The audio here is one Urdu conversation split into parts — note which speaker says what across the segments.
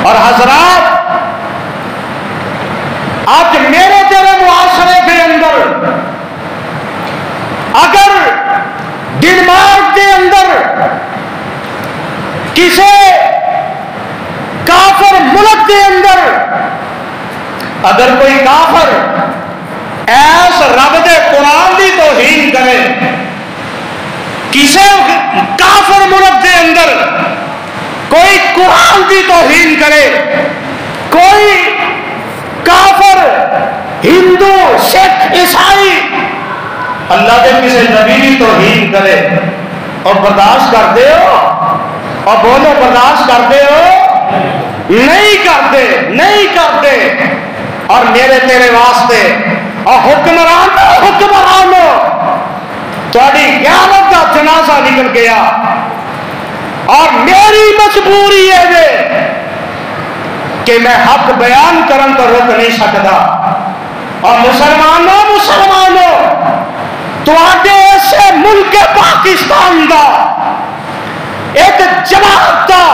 Speaker 1: اور حضرات آج میرے تیرے معاشرے کے اندر اگر ڈنمارک کے اندر کسی کافر ملک کے اندر اگر کوئی کافر ایس رب دے قرآن کی توہین کرے، کسی کافر ملک کے اندر کوئی قرآن کی توہین کرے، کوئی کافر ہندو سکھ عیسائی اللہ کے کسی نبی کی توہین کرے، اور برداشت کرتے ہو؟ اور بولو برداشت کرتے ہو؟ نہیں کرتے، نہیں کرتے۔ اور میرے تیرے واسطے اور حکمرانوں تھوڑی غیرت کا جنازہ نکل گیا، اور میری مجبوری ہے کہ میں حق بیان کرن تو رک نہیں سکتا۔ اور مسلمانوں تواڈے ایسے ملک پاکستان دا ایک جماعت دا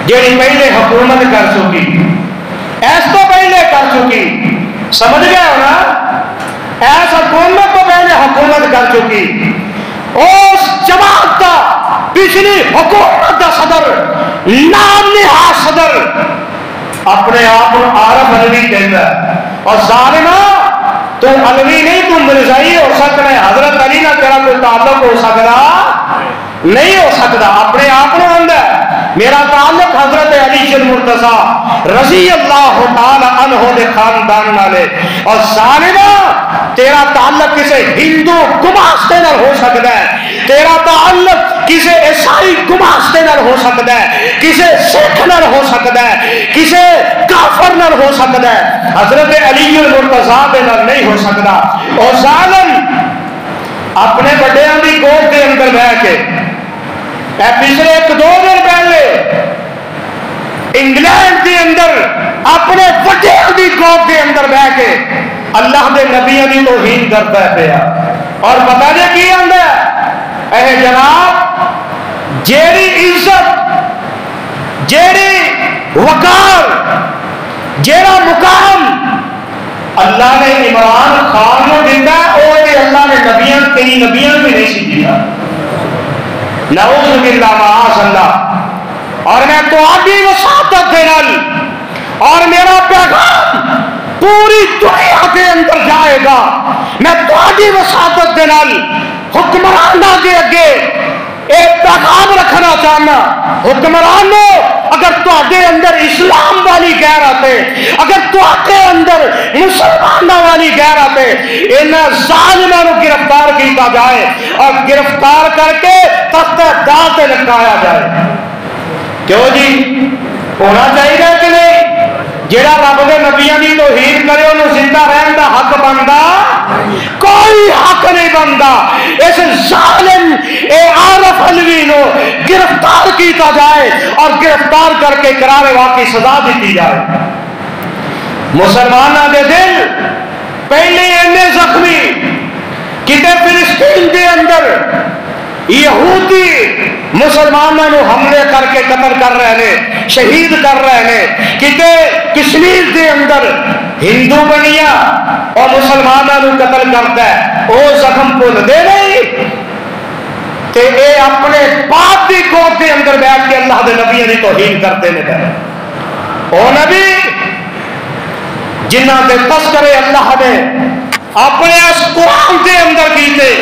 Speaker 1: جیڑی پہلے حکومت کر چکی، ایس تو پہلے کر چکی، سمجھ گئے ہو نا؟ ایس حکومت تو پہلے حکومت کر چکی، اس جماعت دا پچھلی حکومت دا صدر، نام نہاد صدر اپنے آپ عارف علوی کہتا ہے، اور ظالمہ تو علوی نہیں، تو مرزائی ہو سکتا ہے، حضرت علی نہ تیرا کوئی تعلق ہو سکتا نہیں ہو سکتا، اپنے آپ نے آندا ہے میرا تعلق حضرت علی المرتضیٰ رضی اللہ تعالی عنہ دے خاندان نالے، اور ظالمہ تیرا تعلق کسی ہندو گماشتے نال ہو سکتا ہے، تیرا تعلق کسی عیسائی گماشتے نال ہو سکتا ہے، کسی سکھ نال ہو سکتا ہے، کسی کافر نال ہو سکتا ہے، حضرت علی المرتضیٰ دے نال نہیں ہو سکتا۔ اور ظالم اپنے بڑیاں دی گود کے اندر بیٹھ کے پچھلے 1-2 دن پہلے انگلینڈ کے اندر اپنے بڑیاں دی گود کے اندر بیٹھ کے اللہ دے نبیوں کی توہین کرتا ہے پیا، اور پتہ نہیں کی آندا ہے اے جناب، جیڑی عزت، جیڑی وقار، جیڑا مقام اللہ نے عمران خان کو دیتا ہے، اور اللہ نے کئی نبیوں بھی نہیں سی دیا، نعوذ باللہ معاذ اللہ۔ اور میں تو آدھی وساطت دے نال، اور میرا پیغام پوری دنیا کے اندر جائے گا، میں تو آدھی وساطت دے نال حکمرانہ کے اگے ایک پیغام رکھنا چاہنا، حکمرانوں اگر تواڈے اندر اسلام والی غیرت ہے، اگر تواڈے اندر مسلمانوں والی غیرت ہے، انہاں ظالماں نوں گرفتار کیتا جائے، اور گرفتار کر کے تخت دار تے لٹکایا جائے۔ کیوں جی؟ ہونا چاہیے کہ نہیں؟ جیڑا رب دے نبیوں کی توہین کرے انہوں زندہ رہن دا حق بندا؟ کوئی حق نہیں بندا۔ اس ظالم اے عارف علوی نو گرفتار کیتا جائے، اور گرفتار کر کے قرار واقعی سزا دیتی جائے۔ مسلمانوں دے دل پہلے اینے زخمی، کتے فلسطین کے اندر یہودی مسلمانوں کو حملے کر کے قتل کر رہے ہیں، شہید کر رہے ہیں، کتے کشمیر کے اندر ہندو بنیا اور مسلمانوں کو قتل کرتا ہے، وہ زخم بھول دے نہیں تے اے اپنے باپ کی گود کے اندر بیٹھ کے اللہ دے نبی کی توہین کرتے ہیں۔ او نبی جنہ کے تذکرے اللہ نے اپنے اس قرآن کے اندر کیتے،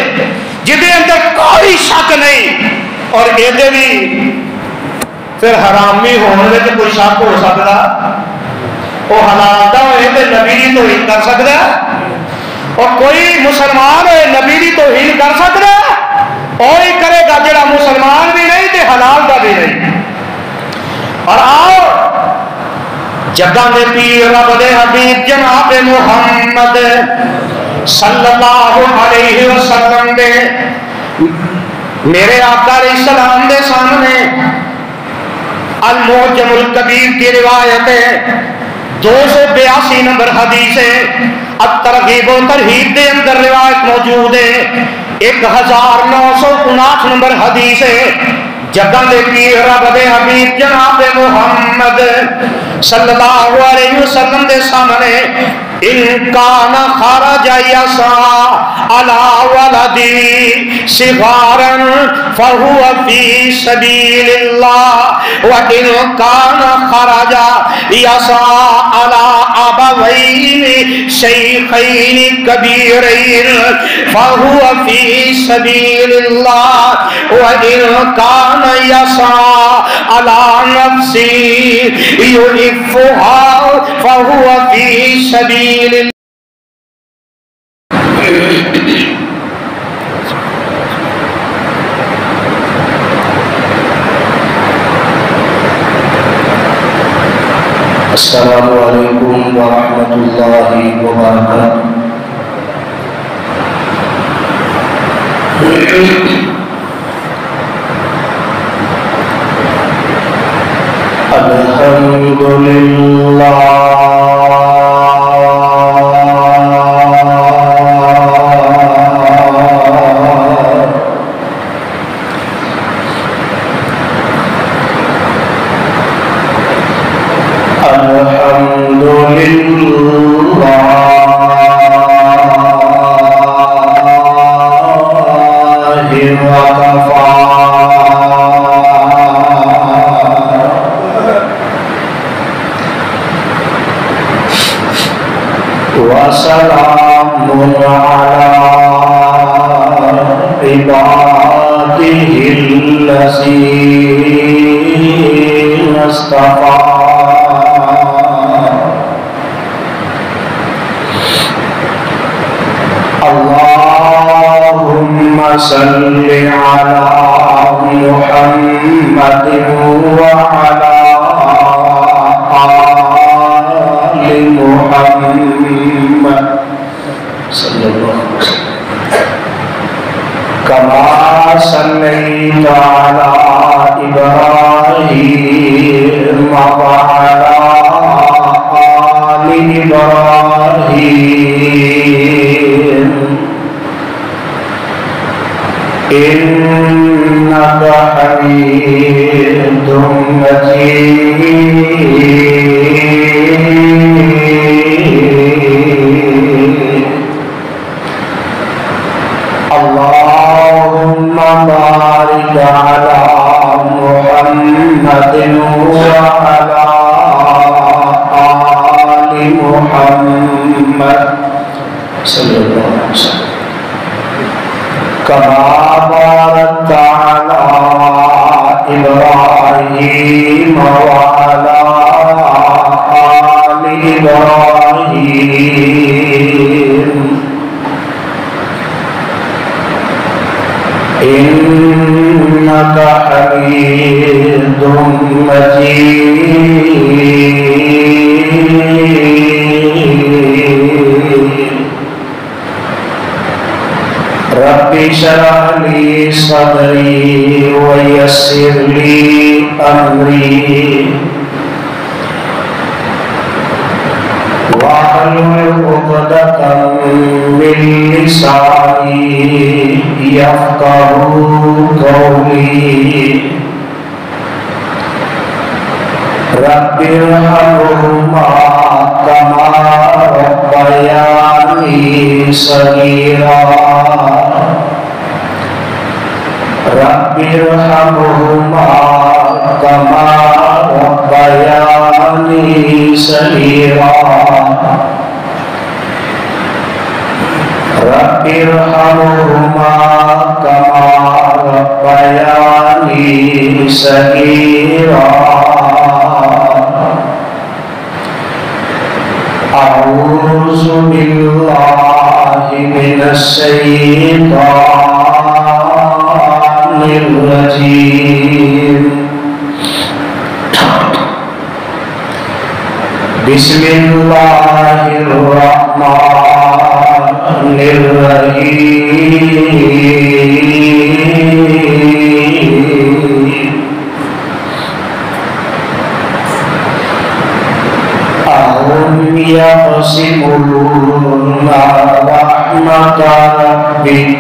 Speaker 1: جدے اندر کوئی شک نہیں، اور یہ بھی پھر حرامی ہونے میں کوئی شک ہو سکتا؟ وہ حلال ہوئے تو نبی کی توہین کر سکتا؟ اور کوئی مسلمان ہوئے نبی کی توہین کر سکتا؟ وہی کرے گا جڑا مسلمان بھی نہیں تے حلال کا بھی نہیں۔ اور آؤ جگہ میں پیر رب دے حبیب جناب محمد صلی اللہ علیہ وسلم دے میرے آقا علیہ السلام دے سامنے المعجم الکبیر کی روایت ہے، 282 نمبر حدیث ہے، الترغیب و ترہیب دے اندر روایت موجود ہے، 1959 نمبر حدیث ہے، جگہ دے پیر رب دے حبیب جناب محمد صلی اللہ علیہ وسلم دے سامنے ان کان خرج یسعى على ولدی صغارا فهو في سبيل الله وان کان خرج یسعى على ابوین شیخین کبیرین فهو في سبيل الله وان کان یسعى على نفسه يعفها فهو في سبيل الله. السلام علیکم ورحمۃ اللہ وبرکاتہ. الحمدللہ وسلام على عباده الذين اصطفى. اللهم صل على محمد وعلى آل محمد صلی اللہ علیہ وسلم كما صليت على إبراهيم وعلى آل إبراهيم إنك حميد مجيد. اللهم بارك على محمد وعلى آل محمد صلی اللہ علیہ وسلم كما باركت على إبراهيم وعلى آل إبراهيم إنك حميد مجيد. رب اشرح لي صدري ويسر لي أمري واحلل عقدة من لساني يفقهوا قولي. رب ارحمهما كما ربياني صغيرا. رب ارحمهما كما ربياني صغيرا. رب ارحمهما كما ربياني صغيرا. أعوذ بالله من الشيطان الرجيم. بسم الله الرحمن الرحيم. أهم يقسمون رحمة ربك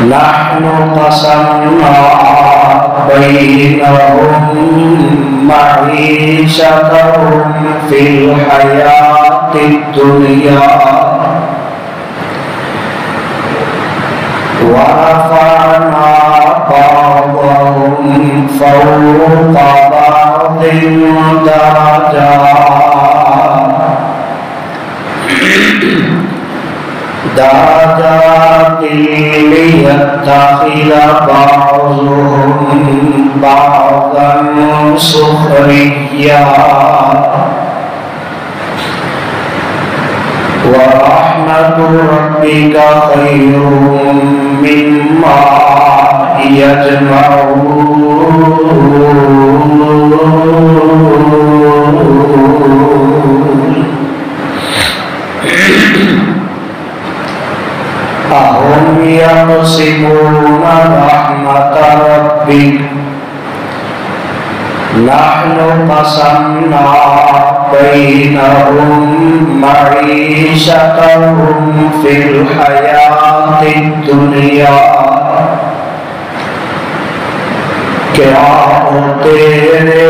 Speaker 2: نحن قسمنا بينهم معيشتهم في الحياة الدنيا ورفعنا بعضهم فوق بعض درجات ليتخذ بعضهم بعضا سخريا ورحمة ربك خير مما يجمعون أهم يقسمون رحمة ربك نحن قسمنا بينهم معيشتهم في الحياة الدنيا کیا ہو تیرے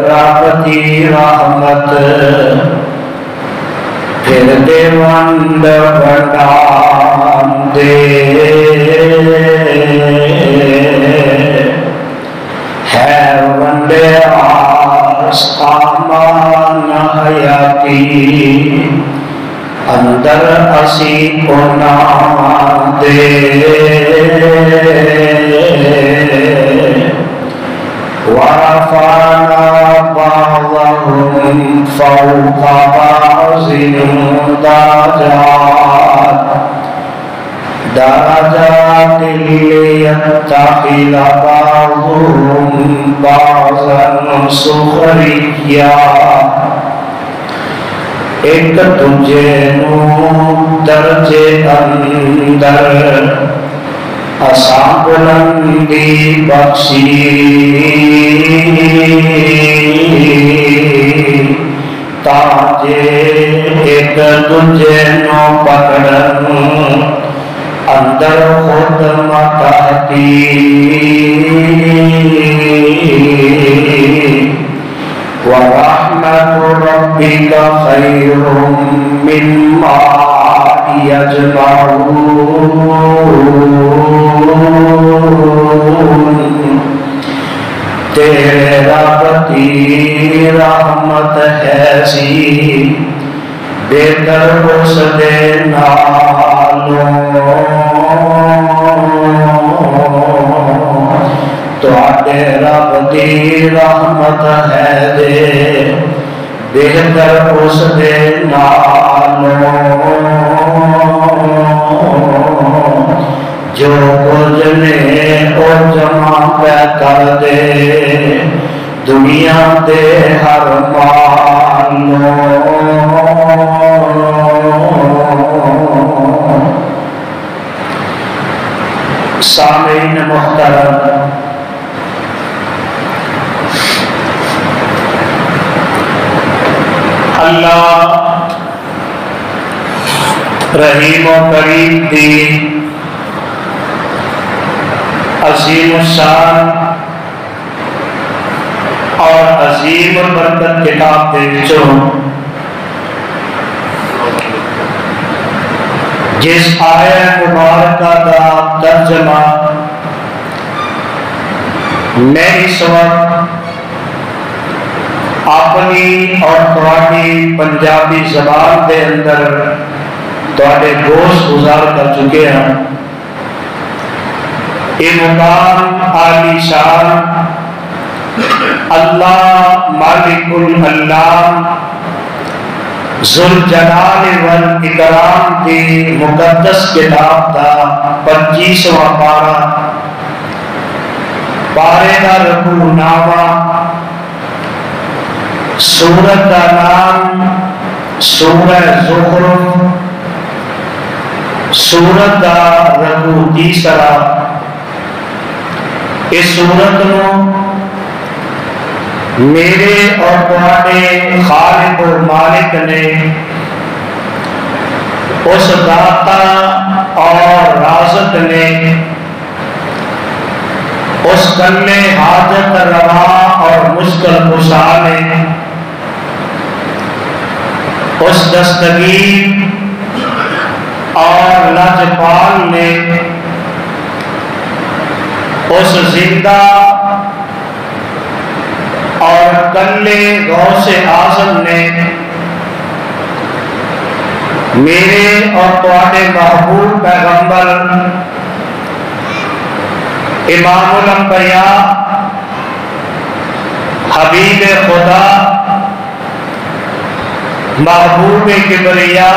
Speaker 2: رب کی رحمت پھر دیوند بڑھان دے ہے ونڈے آمان حیاتی اندر اسی پنا دے ورفعنا بعضهم فوق بعض درجات ليتخذ بعضهم بعضا سخريا ایک تجھے نو درجے اندر اساں بلندی بخشی تاجے ایک تجھے نو پکڑن اندر خود متحتی وَرَحْمَةُ رَبِّكَ خَيْرٌ مِّمَّا يَجْمَعُونَ تیرے رب کی رحمت ایسی بہتر اس دے نالوں تواڈے رب دی رحمت ہے دے بہتر اس دے نالوں جو کچھ نے او جمع پہ کر دے دنیا دے ہر مالوں سامعین محترم اللہ رحیم و کریم دی عظیم الشان اور عظیم برکت کتاب دے وچوں جس آیت مبارکہ دا ترجمہ میں اس وقت اپنی اور تواڈی پنجابی زبان دے اندر تواڈے گوش گزار کر چکے ہیں یہ مقام عالی شان اللہ مالک الانام ذوالجلال والاکرام دی مقدس کتاب دا 25واں پارہ پارے دا رکوع نامہ سورت دا نام سورہ زخرف سورت دا رکوع تیسرا اس سورت نو میرے اور تواڈے خالق و مالک نے اس داتا اور رازق نے اس کلے حاجت روا اور مشکل کشا نے، اس دستگیر اور لجپال نے، اس زندہ اور کلے غوث اعظم نے میرے اور تواڈے محبوب پیغمبر امام الانبیاء حبیب خدا محبوب کبریا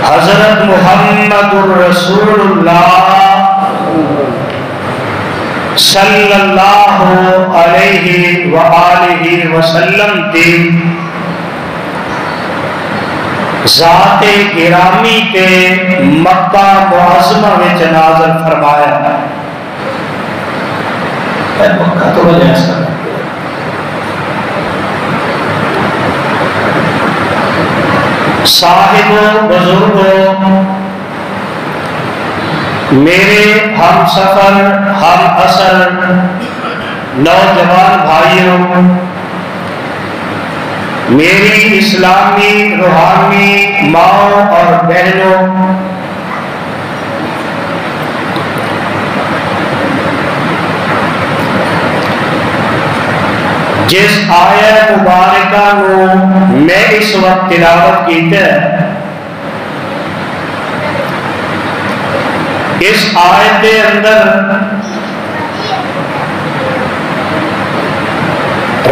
Speaker 2: حضرت محمد الرسول اللہ صلی اللہ علیہ وآلہ وسلم دی ذات گرامی تے مکہ معظمہ وچ نازل فرمایا۔ مکہ تو وجہ سے صاحب بزرگوں، میرے ہم سفر ہم اثر نوجوان بھائیوں، میری اسلامی روحانی ماں اور بہنوں، جس آیت مبارکہ نو میں اس وقت تلاوت کیتا ہے، اس آیت کے اندر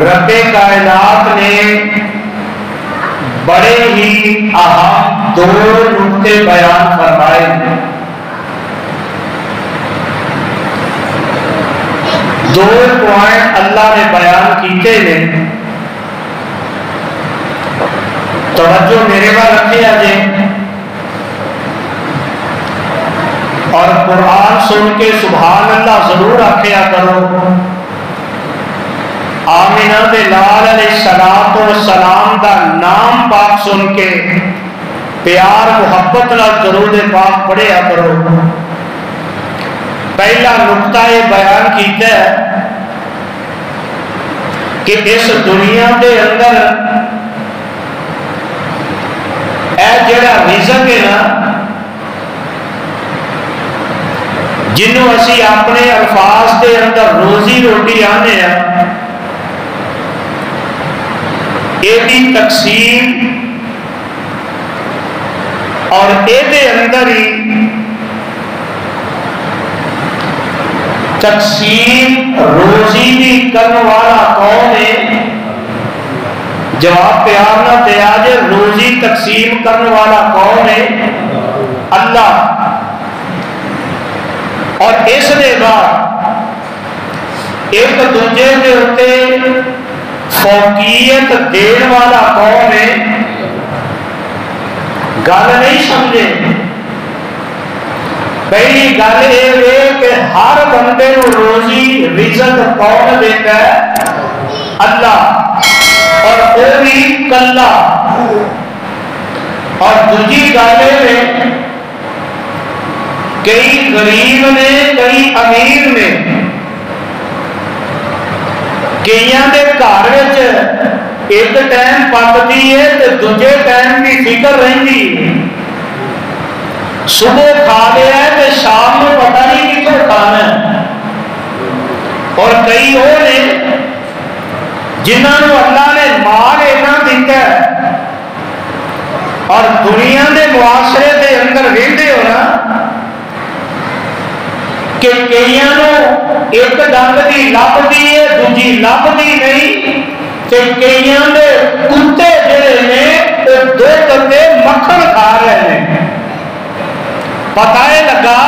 Speaker 2: رب کائنات نے بڑے ہی اہم دو نقطے بیان فرمائے ہیں۔ دو پوائنٹ اللہ نے بیان کیتے ہیں، توجہ میرے بار رکھے آجے اور قرآن سن کے سبحان اللہ ضرور آکھیا کرو۔ آمینہ دے لال علیہ السلام دا نام پاک سن کے پیار محبت نال درود پاک پڑھیا کرو۔ پہلا نقطہ یہ بیان کیتا ہے کہ اس دنیا دے اندر اے جڑا رزق ہے نا، جنہوں اسی اپنے الفاظ دے اندر روزی روٹی آنے ہیں، ایدی تقسیم اور ایدے اندر ہی تقسیم روزی بھی کرنے والا کون ہے؟ جواب پیار نہ دیا جائے، روزی تقسیم کرنے والا کون ہے؟ اللہ۔ اور اس دے بعد ایک دوجے کے ہوتے فوقیت دین والا کون ہے؟ گل نہیں سمجھے۔ پہلی گل یہ ہے کہ ہر بندے کو روزی رزق کون دیتا ہے؟ اللہ، اور وہ بھی کلا۔ اور دوسری گل یہ کئی غریب نے کئی امیر نے، کئیاں دے گھر وچ ایک ٹائم پکتی ہے تو دوجے ٹائم کی فکر رہندی ہے، صبح کھا لیا ہے تو شام میں پتہ نہیں کتوں کھانا ہے۔ اور کئی وہ نے جنہوں اللہ نے مال اینا دیتا ہے اور دنیا کے معاشرے کے اندر رہتے ہو نا کہ کئیوں ایک ڈنگ کی لبھی ہے دوجی لبھی نہیں، کہ کئیوں کے کتے جڑے نے وہ دو کتے مکھن کھا رہے ہیں۔ پتہ ہے لگا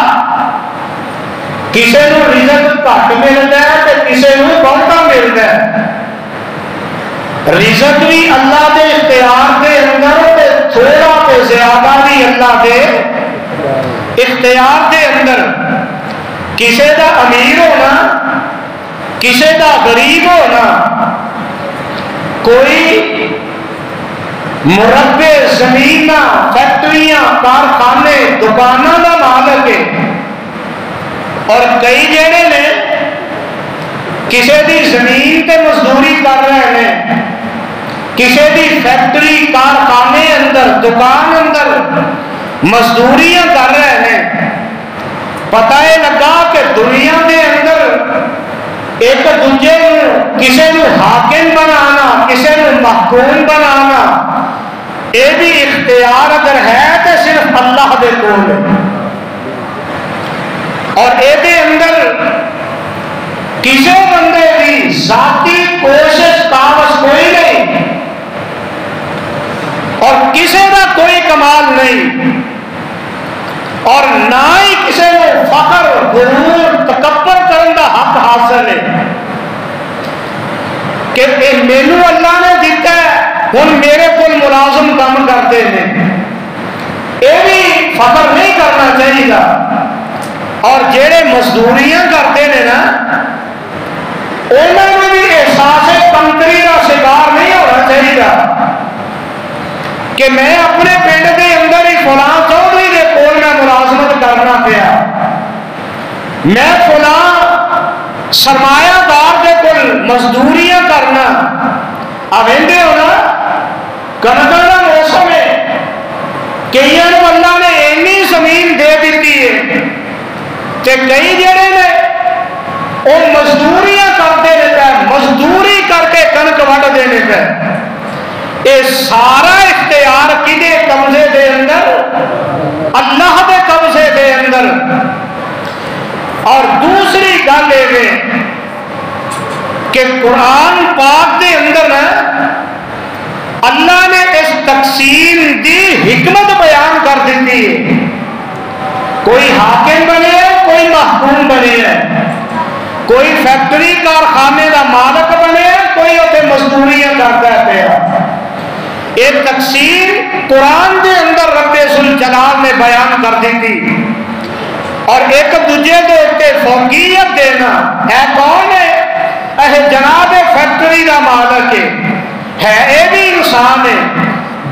Speaker 2: کسی کو رزق گھٹ ملتا ہے تو کسی کو بہتا ملتا ہے۔ رزق بھی اللہ کے اختیار کے اندر، تھوڑا تے زیادہ بھی اللہ کے اختیار کے اندر۔ کسی کا امیر ہونا کسی کا غریب ہونا، کوئی مربے زمیناں فیکٹریاں کارخانے دکانوں کا مالک ہے، اور کئی جڑے نے کسی دی زمین تے مزدوری کر رہے ہیں، کسی دی فیکٹری کارخانے اندر دکان اندر مزدوریاں کر رہے ہیں، پتہ یہ لگا کہ دنیا کے اندر ایک دوجے کسی کو حاکم بنانا، کسی کو محکوم بنانا، یہ بھی اختیار اگر ہے تو صرف اللہ دے کول ہے، اور یہ اندر کسی بندے کی ذاتی کوشش کاوش کوئی نہیں اور کسی کا کوئی کمال نہیں، اور نہ ہی کسی کو فخر غرور تکبر کرنے کا حق حاصل ہے کہ مینو اللہ نے دیتا ہے، ہوں میرے کو ملازم کام کرتے ہیں، یہ بھی فخر نہیں کرنا چاہیے۔ اور جہے مزدوریاں کرتے ہیں نا، انہوں نے بھی احساس کمتری کا شکار نہیں ہونا چاہیے کہ میں اپنے پنڈ کے اندر ہی فلاں چودھری کے کول میں ملازمت کرنا پیا، میں فلاں سرمایہ دار کے کول مزدوریاں کرنا۔ اب اندے ہونا کنکاں کا موسم ہے، کئی اللہ نے اینی زمین دے دیتی ہے کہ کئی جڑے نے وہ مزدوریاں کرتے رہتا ہے، مزدوری کر کے کنک وڈ دینے پہ۔ یہ سارا اختیار کدے قبضے دے اندر؟ اللہ دے قبضے دے اندر۔ اور دوسری گل یہ کہ قرآن پاک دے اندر اللہ نے اس تقسیم دی حکمت بیان کر دیتی ہے، کوئی حاکم بنے کوئی محکوم بنے، کوئی فیکٹری کارخانے کا مالک بنے، کوئی اتنے مزدوریاں کرتا ہے۔ ایک تقسیم قرآن کے اندر رب ذوالجلال نے بیان کر دی تھی، اور ایک دوجے کے اتنے فوقیت دینا۔ ہے کون ہے؟ جناب فیکٹری کا مالک ہے، یہ بھی انسان ہے،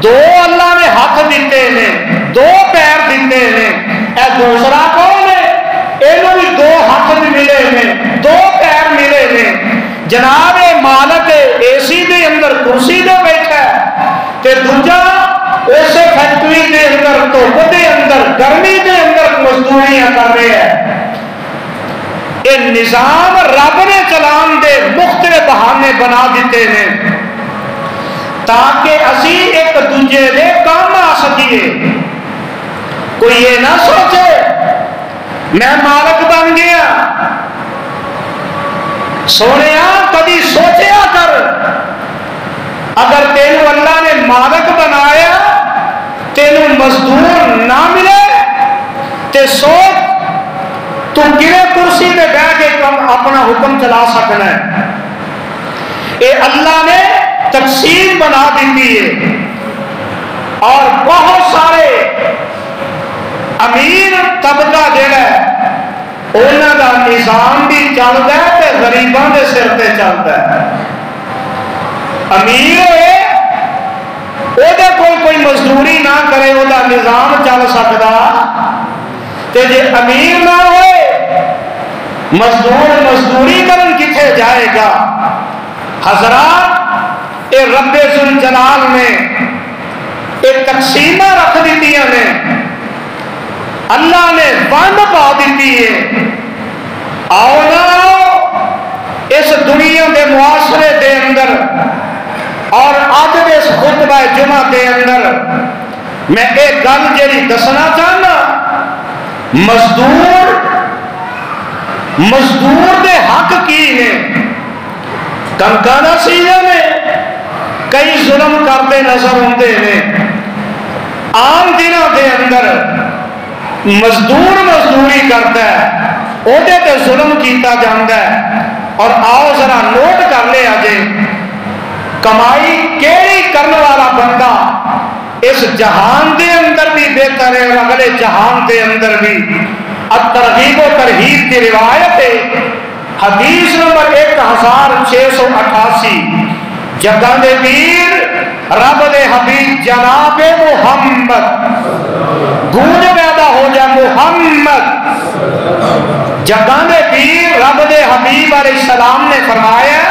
Speaker 2: دو اللہ نے ہاتھ دیتے ہیں، دو پیر دیتے ہیں۔ اے دوسرا کون ہے؟ یہ بھی دو ہاتھ ملے ہیں، دو پیر ملے ہیں۔ جناب مالک اے سی دے اندر کرسی دے بیٹھا ہے، تے دوجا اسے فیکٹری دے اندر دھوپ دے اندر گرمی دے اندر مزدوریاں کر رہے ہیں۔ یہ نظام رب نے چلان دے مختلف بہانے بنا دیتے ہیں تاکہ اسی ایک دوجے دے کام آ سکیے۔ کوئی یہ نہ سوچے میں مالک بن گیا، سونے کبھی سوچیا کر اگر تینوں اللہ نے مالک بنایا تینوں مزدور نہ ملے تے سوچ تو کنے کرسی پہ بیٹھ کے اپنا حکم چلا سکنا ہے۔ یہ اللہ نے تقسیم بنا دیتی ہے، اور بہت سارے امیر طبقہ جڑا ہے انہوں کا نظام بھی چلتا ہے تے غریباں دے سر تے چلتا ہے۔ امیر ہوئے وہ کوئی مزدوری نہ کرے وہ نظام چل سکتا، تے جے امیر نہ ہوئے مزدوری کرن کتنے جائے گا؟ حضرات یہ رب ذوالجلال نے یہ تقسیمہ رکھ دیتی نے، اللہ نے ونڈ پا دیتی ہے۔ آؤ نہ آؤ اس دنیا کے معاشرے دے اندر اور آج کے اس خطبہ جمعہ دے اندر میں ایک گل جیڑی دسنا چاہنا، مزدور دے حق کی نے۔ کنکا دا سیزن ہے، کئی ظلم کرتے نظر آتے ہیں، عام دنوں دے اندر مزدور مزدوری کرتا ہے وہ تے ظلم کیتا جاتا ہے۔ اور آؤ ذرا نوٹ کر لے آجے کمائی کیڑی کرنے والا بندہ اس جہان دے اندر بھی بہتر ہے اور اگلے جہان دے اندر بھی۔ ترغیب و ترہیب کی روایت ہے، حدیث نمبر 1688، جگہ دے پیر رب دے حبیب جناب محمد گونج پیدا
Speaker 1: ہو جائے محمد۔ جگہ دے پیر رب دے حبیب علیہ السلام نے فرمایا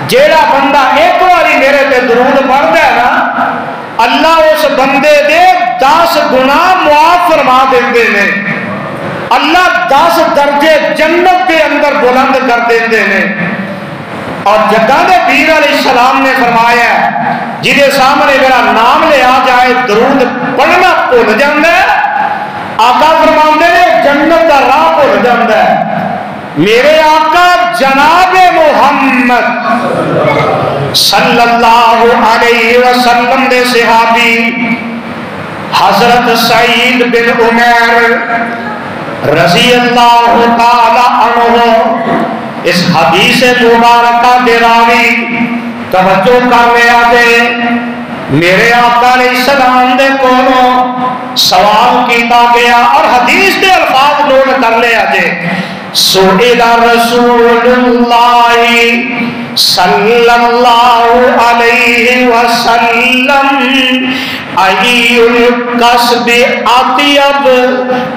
Speaker 1: جیڑا بندہ ایک باری میرے تے درود پڑھدا ہے نا اللہ اس بندے دے 10 گناہ معاف فرما دیندے نے، اللہ 10 درجے جنت کے اندر بلند کر دیندے نے۔ اور جگہ دے پیر علیہ السلام نے فرمایا جہدے سامنے میرا نام لیا جائے درود پڑھنا بھول جاتا ہے، آقا فرماندے نے جنت کا راہ بھول جاتا ہے۔ میرے آقا جناب محمد صلی اللہ علیہ وسلم دے صحابی حضرت سعید بن عمیر رضی اللہ تعالی عنہ اس حدیث مبارکہ دے راوی توجہ کر لیا جے میرے آقا علیہ السلام دے کولوں سوال کیتا گیا اور حدیث دے الفاظ نوٹ کر لیا جے سئل رسول اللہ صلی اللہ علیہ وسلم ای القصب اطیب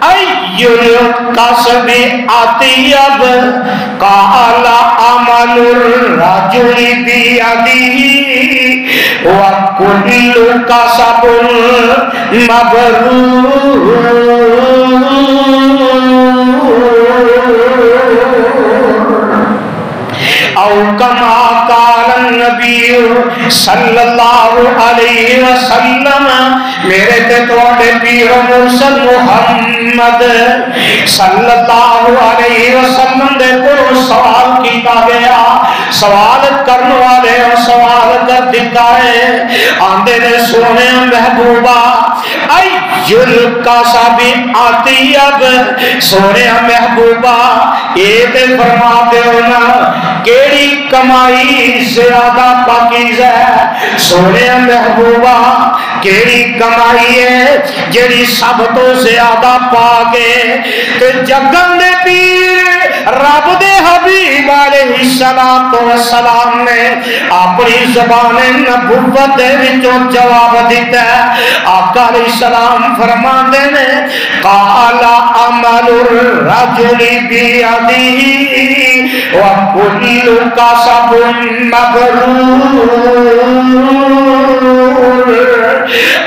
Speaker 1: ای القصب اطیب قال عمل الرجل بیدہ وکل قصب او کما قال النبی صلی اللہ علیہ وسلم میرے تے توڑے پیر مرسل محمد صلی اللہ علیہ وسلم دے کو سوال کیتا گیا، سوال کرنے والے سوال کر دیتا ہے آندے نے سونے محبوبہ ایل قصب اطیب سونے محبوبہ یہ تے فرما دے ہونا کیڑی کمائی زیادہ پاکیزہ ہے، سونے محبوبہ کیڑی کمائی ہے جیڑی سب تو زیادہ پاکے تے جگن دے پیر رب دے حبیب علیہ السلام نے اپنی زبان نبوت دے وچوں جواب دیتا ہے۔ آقا علیہ السلام فرماندے نے قال عمل الرجل بیدہ وکل قصب مبرور۔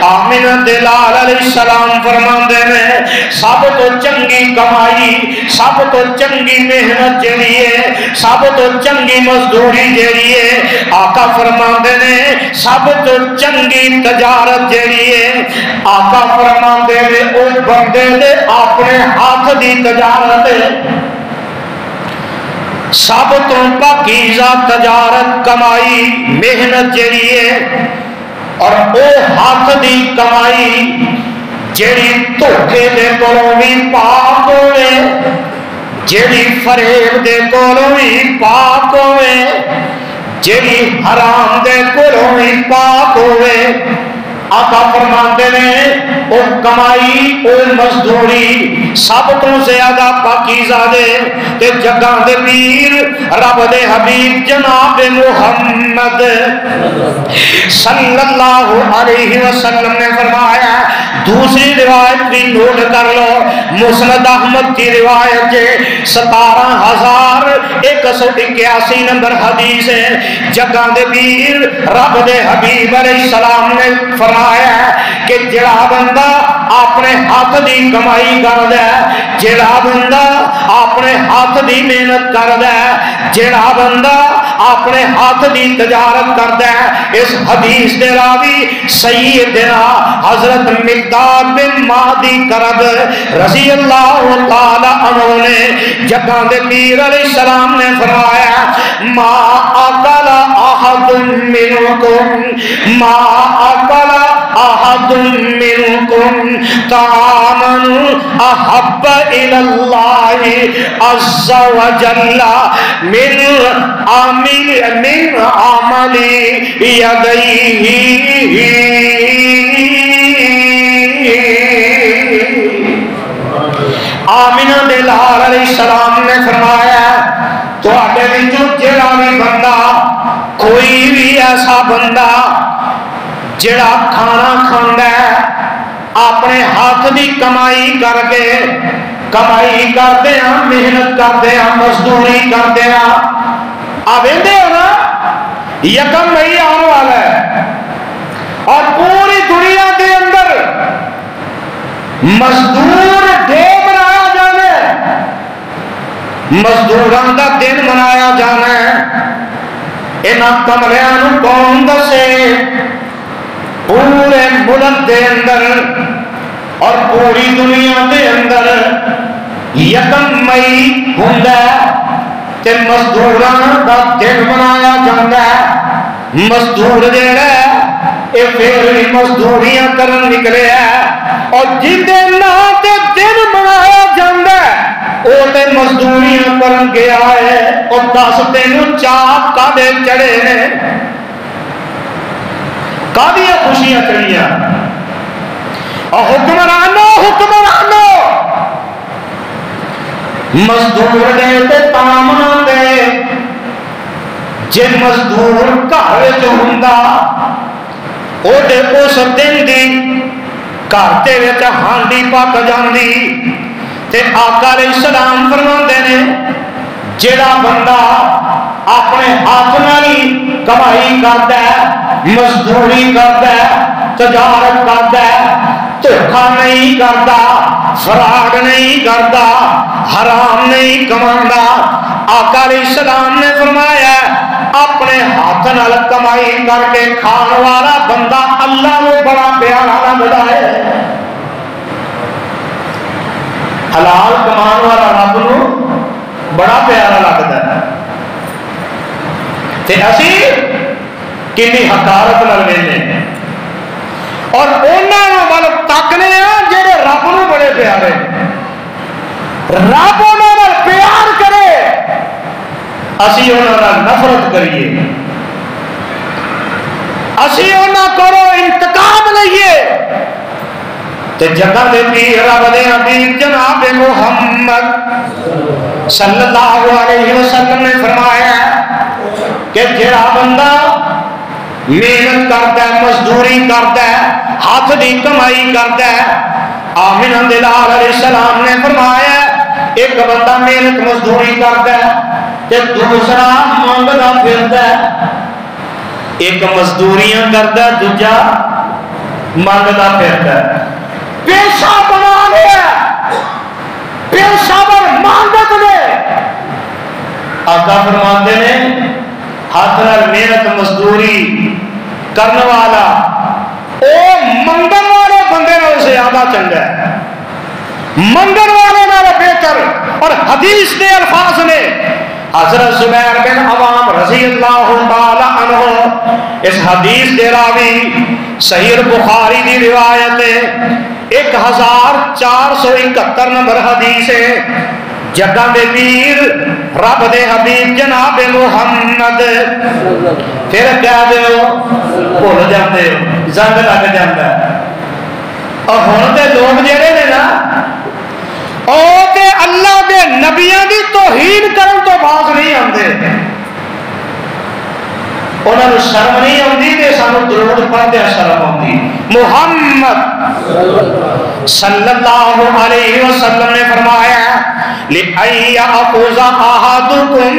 Speaker 1: آمین دلال علیہ السلام فرماندے نے سب تو چنگی کمائی سب تو چنگی محنت جیڑی ہے سب تو چنگی مزدوری جیڑی ہے آقا فرماندے نے سب تو چنگی تجارت جیڑی ہے آقا فرماندے نے او بندے دے اپنے ہاتھ دی تجارت ہے، سب تو پاکیزہ تجارت کمائی محنت جیڑی ہے اور او ہاتھ دی کمائی جیڑی دھوکے دے کولوں بھی پاک ہوئے جیڑی فریب دے کولوں بھی پاک ہوئے جیڑی حرام دے کولوں بھی پاک ہوئے۔ آقا فرماندے نے او کمائی او مزدوری سب تو زیادہ پاکیزہ دے تے جگہ دے پیر رب دے حبیب جناب محمد صلی اللہ علیہ وسلم نے فرمایا۔ دوسری روایت بھی نوٹ کر لو، مسند احمد کی روایت ہے 17,181 نمبر حدیث ہے۔ جگہ دے پیر رب دے حبیب علیہ السلام نے فرمایا کہ جڑا بندہ اپنے ہاتھ دی کمائی کردا ہے، جڑا بندہ اپنے ہاتھ دی محنت کردا ہے، جڑا بندہ اپنے ہاتھ دی تجارت کردا ہے، اس حدیث دے راوی سیدنا حضرت مقداد بن مہدی کرب رضی اللہ تعالی عنہ نے جگہ دے پیر علیہ السلام نے فرمایا ما اکل احد منکم ما اکل احد منکم طعاما احب الى اللہ عز وجل من عمل یدیہ۔ آمینہ دلال علیہ السلام نے فرمایا تو آٹے وچوں جڑا بھی بندہ کوئی بھی ایسا بندہ جڑا کھانا کھاندا ہے اپنے ہاتھ کی کمائی کر کے کمائی کرتے ہیں محنت کرتے ہیں مزدوری کرتے ہیں آپ ہو نا یکم مئی آنے والا ہے اور پوری دنیا کے اندر مزدور ڈے بنایا جانا ہے مزدوراں کا دن منایا جانا ہے انہاں کملیاں کون دسے پورے ملک دے اندر اور پوری دنیا دے اندر یکم مئی ہوندا ہے تے مزدوراں دا دن منایا جاندا ہے مزدور جڑا اے پھر مزدوریاں کرن نکلے ہے اور جدے نام تے دن منایا جاندا ہے او تے مزدوریاں کرن گیا ہے اور 10 دن چاپ کادے چڑھے نے کادیاں خوشیاں چڑھیاں اور حکمرانوں مزدور دے تے تامنا دے جے مزدور گھر وچ ہوندا او دے اس دن دی گھر دے وچ ہانڈی پک جاندی تے آقا علیہ السلام فرماندے نے جڑا بندہ اپنے ہاتھ نال کمائی کردا ہے مزدوری کردا ہے تجارت کردا ہے دھوکا نہیں کرتا فراڈ نہیں کرتا حرام نہیں کماندا آقا علیہ السلام نے فرمایا اپنے ہاتھ نال کمائی کر کے کھان والا بندہ اللہ کو بڑا پیارا لگتا ہے حلال کمان والا رب کو بڑا پیارا لگتا ہے تے اسی کنی حقارت نال ویندے اور انہوں وال تکنے ہیں جڑے رب نو بڑے پیارے رب انہوں وال پیار کرے اسی انہوں وال نفرت کریے اسی انہوں کو انتقام لئیے تے جگہ دے پیر رب دے حبیب جناب محمد صلی اللہ علیہ وسلم نے فرمایا کہ جڑا بندہ محنت کرتا ہے مزدوری کرتا ہے ہاتھ دی کمائی کرتا ہے آمنہ دلال علیہ السلام نے فرمایا ایک بندہ محنت مزدوری کرتا ہے کہ دوسرا مانگنا پھرتا ہے ایک مزدوریاں کرتا ہے دوجا مانگنا پھرتا ہے پیشہ بنا لیا پیشہ پر مانگت نے آقا فرماتے نے ہاتھ نال محنت مزدوری کرنے والا او منگن والے بندے نال زیادہ چنگا ہے منگن والے نال بہتر اور حدیث کے الفاظ نے حضرت زبیر بن عوام رضی اللہ تعالی عنہ اس حدیث کے راوی صحیح بخاری دی روایت ہے 1471 نمبر حدیث ہے جگہ دے پیر رب دے حبیب جناب محمد پھر کہہ دیو بھول جاندے زنگ لگ جاتا ہے اور ہن تے لوگ جڑے نے نا او تے اللہ دے نبیاں دی توہین کرن تو باز نہیں آندے انہاں نوں شرم نہیں آندی تے سانوں درود پڑھدے شرم آندی محمد صلی اللہ علیہ وسلم نے فرمایا لِأَن يَأْخُذَ أَحَدُكُمْ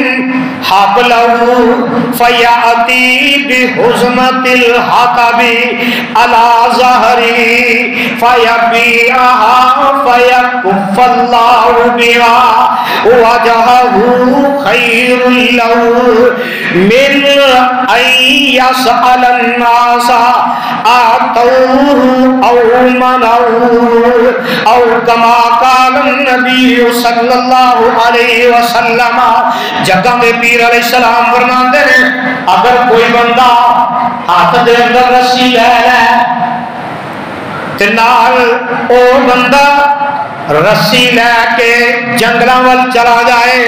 Speaker 1: حَبْلَهُ فَيَأْتِي بِحُزْمَةِ الْحَطَبِ عَلَى ظَهْرِهِ فَيَبِيعَهَا فَيَكُفَّ اللَّهُ بِهَا وَجْهَهُ خَيْرٌ لَهُ مِنْ أَن يَسْأَلَ النَّاسَ أَعْطَوْهُ أَوْ مَنَعُوهُ أَوْ كَمَا قَالَ النَّبِيُّ صلی اللہ علیہ وسلم جگہ میں پیر علیہ السلام فرماتے ہیں اگر کوئی بندہ ہاتھ دے اندر رسی لے لے تے نال او بندہ رسی لے کے جنگلاں وال چلا جائے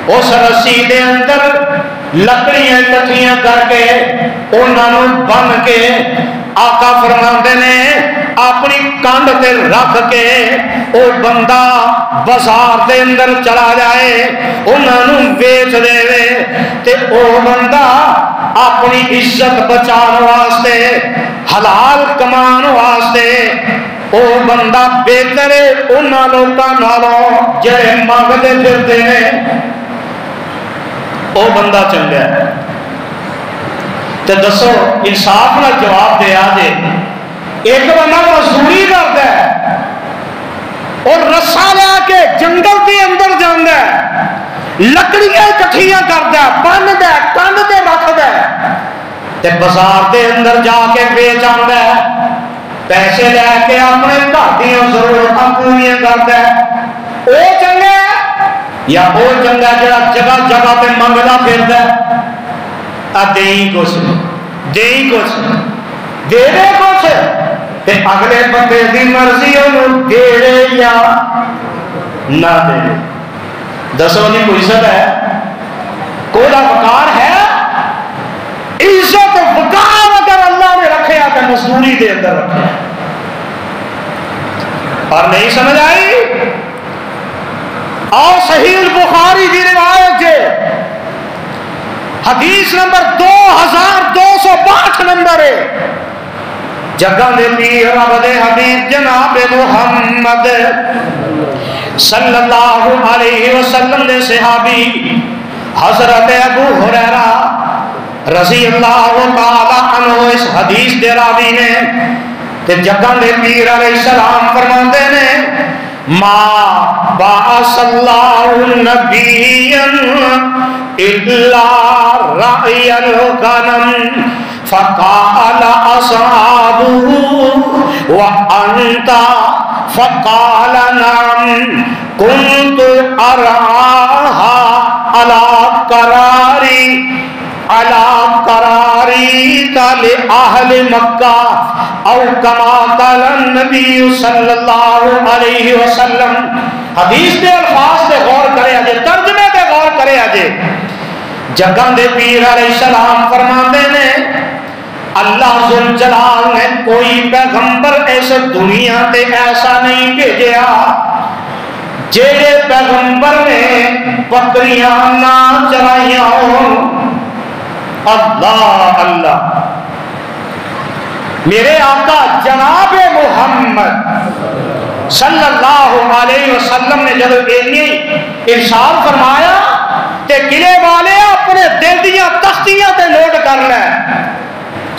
Speaker 1: اس رسی دے اندر لکڑیاں اکٹھیاں کر کے انہاں نوں بن کے آقا فرماندے نے اپنی کانڈ تے رکھ کے او بندہ بازار دے اندر چلا جائے انہاں نوں بیچ دے تے او بندہ اپنی عزت بچان واسطے حلال کمان واسطے
Speaker 2: وہ بندہ بہتر ہے انہاں لوگاں نالوں جڑے منگتے پھرتے ہیں، وہ بندہ چنگا ہے۔ تو دسو انصاف نال جواب دیا جے، ایک بندہ مزدوری کرتا ہے اور رسا لیا کے جنگل کے اندر جانا ہے، لکڑیاں کٹھیاں کرتا ہے، بنتا ہے، کن تے رکھتا ہے، تے بازار دے اندر جا کے بیچ آندا ہے، پیسے لے کے اپنے گھر دیا ضرورتاں پوریاں کرتا ہے، وہ چنگا ہے یا وہ چنگا جڑا جگہ جگہ پہ منگتا پھرتا ہے؟ دیں کچھ دیں کچھ دے دے کچھ تے اگلے بندے دی مرضی انہوں دے دے یا نہ دے دے۔ دسو جی کوئی عزت ہے؟ کوئی وقار ہے؟ عزت وقار اگر اللہ نے رکھے تو مزدوری دے اندر رکھے، اور نہیں سمجھ آئی؟ اور صحیح البخاری کی روایت ہے، حدیث نمبر 2262 نمبر ہے، جگہ دے پیر رب دے حبیب جناب محمد صلی اللہ علیہ وسلم دے صحابی حضرت ابو ہریرہ رضی اللہ تعالی عنہ اس حدیث دے راوی نے تے جگہ دے پیر علیہ السلام فرماندے نے ما بعث اللہ نبیا الا رعی الغنم فقال اصحابه وانت فقال نعم كنت ارعاها على قراری لأہل مکہ او کما قال النبی صلی اللہ علیہ وسلم۔ حدیث دے الفاظ دے غور کرے آجے، ترجمے دے غور کرے آجے، جگہ دے پیر علیہ السلام فرماندے نے اللہ ذوالجلال نے کوئی پیغمبر ایسے دنیا تے ایسا نہیں بھیجیا جیڑے پیغمبر نے بکریاں نہ چرائیاں ہوں۔ اللہ اللہ، میرے آقا جناب محمد صلی اللہ علیہ وسلم نے جب ارشاد فرمایا کہ قلعے والے اپنے دل دیاں تختیاں تے نوٹ کر لے،